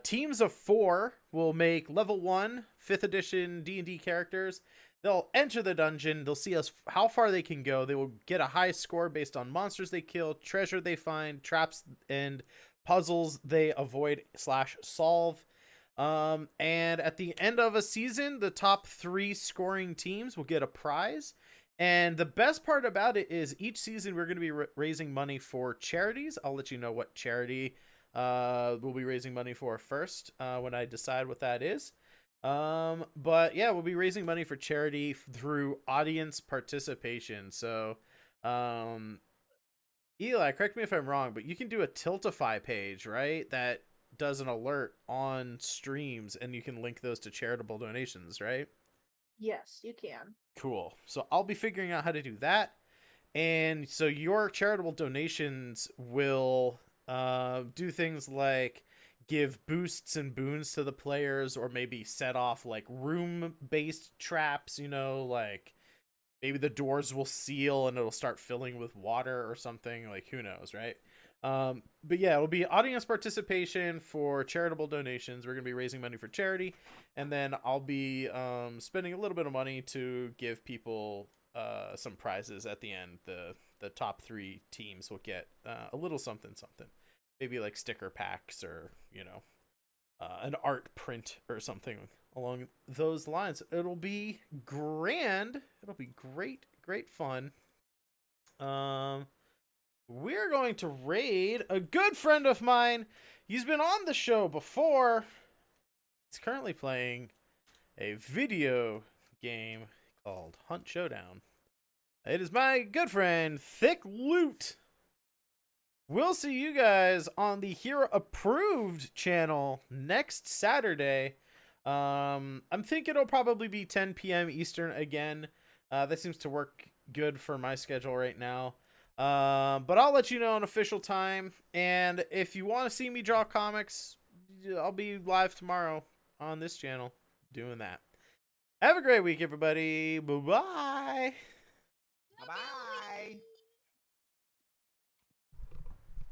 Teams of 4 will make level 1 5th edition D&D characters. They'll enter the dungeon. They'll see how far they can go. They will get a high score based on monsters they kill, treasure they find, traps, and puzzles they avoid/solve. And at the end of a season, the top 3 scoring teams will get a prize. And the best part about it is each season we're going to be raising money for charities. I'll let you know what charity we'll be raising money for first when I decide what that is. But yeah, we'll be raising money for charity through audience participation. So, Eli, correct me if I'm wrong, but you can do a Tiltify page, right? That does an alert on streams, and you can link those to charitable donations, right? Yes, you can. Cool. So I'll be figuring out how to do that. And so your charitable donations will do things like give boosts and boons to the players, or maybe set off like room-based traps, you know, like maybe the doors will seal and it'll start filling with water or something, like who knows, right? But yeah, it'll be audience participation for charitable donations. We're going to be raising money for charity, and then I'll be spending a little bit of money to give people some prizes at the end. The top 3 teams will get a little something, maybe like sticker packs, or, you know, an art print or something along those lines. It'll be grand. It'll be great fun. We're going to raid a good friend of mine. He's been on the show before. He's currently playing a video game called Hunt Showdown. It is my good friend, Thick Loot. We'll see you guys on the Hero Approved channel next Saturday. I'm thinking it'll probably be 10 p.m. Eastern again. That seems to work good for my schedule right now. But I'll let you know an official time. And if you want to see me draw comics, I'll be live tomorrow on this channel doing that. Have a great week, everybody. Bye-bye. Bye.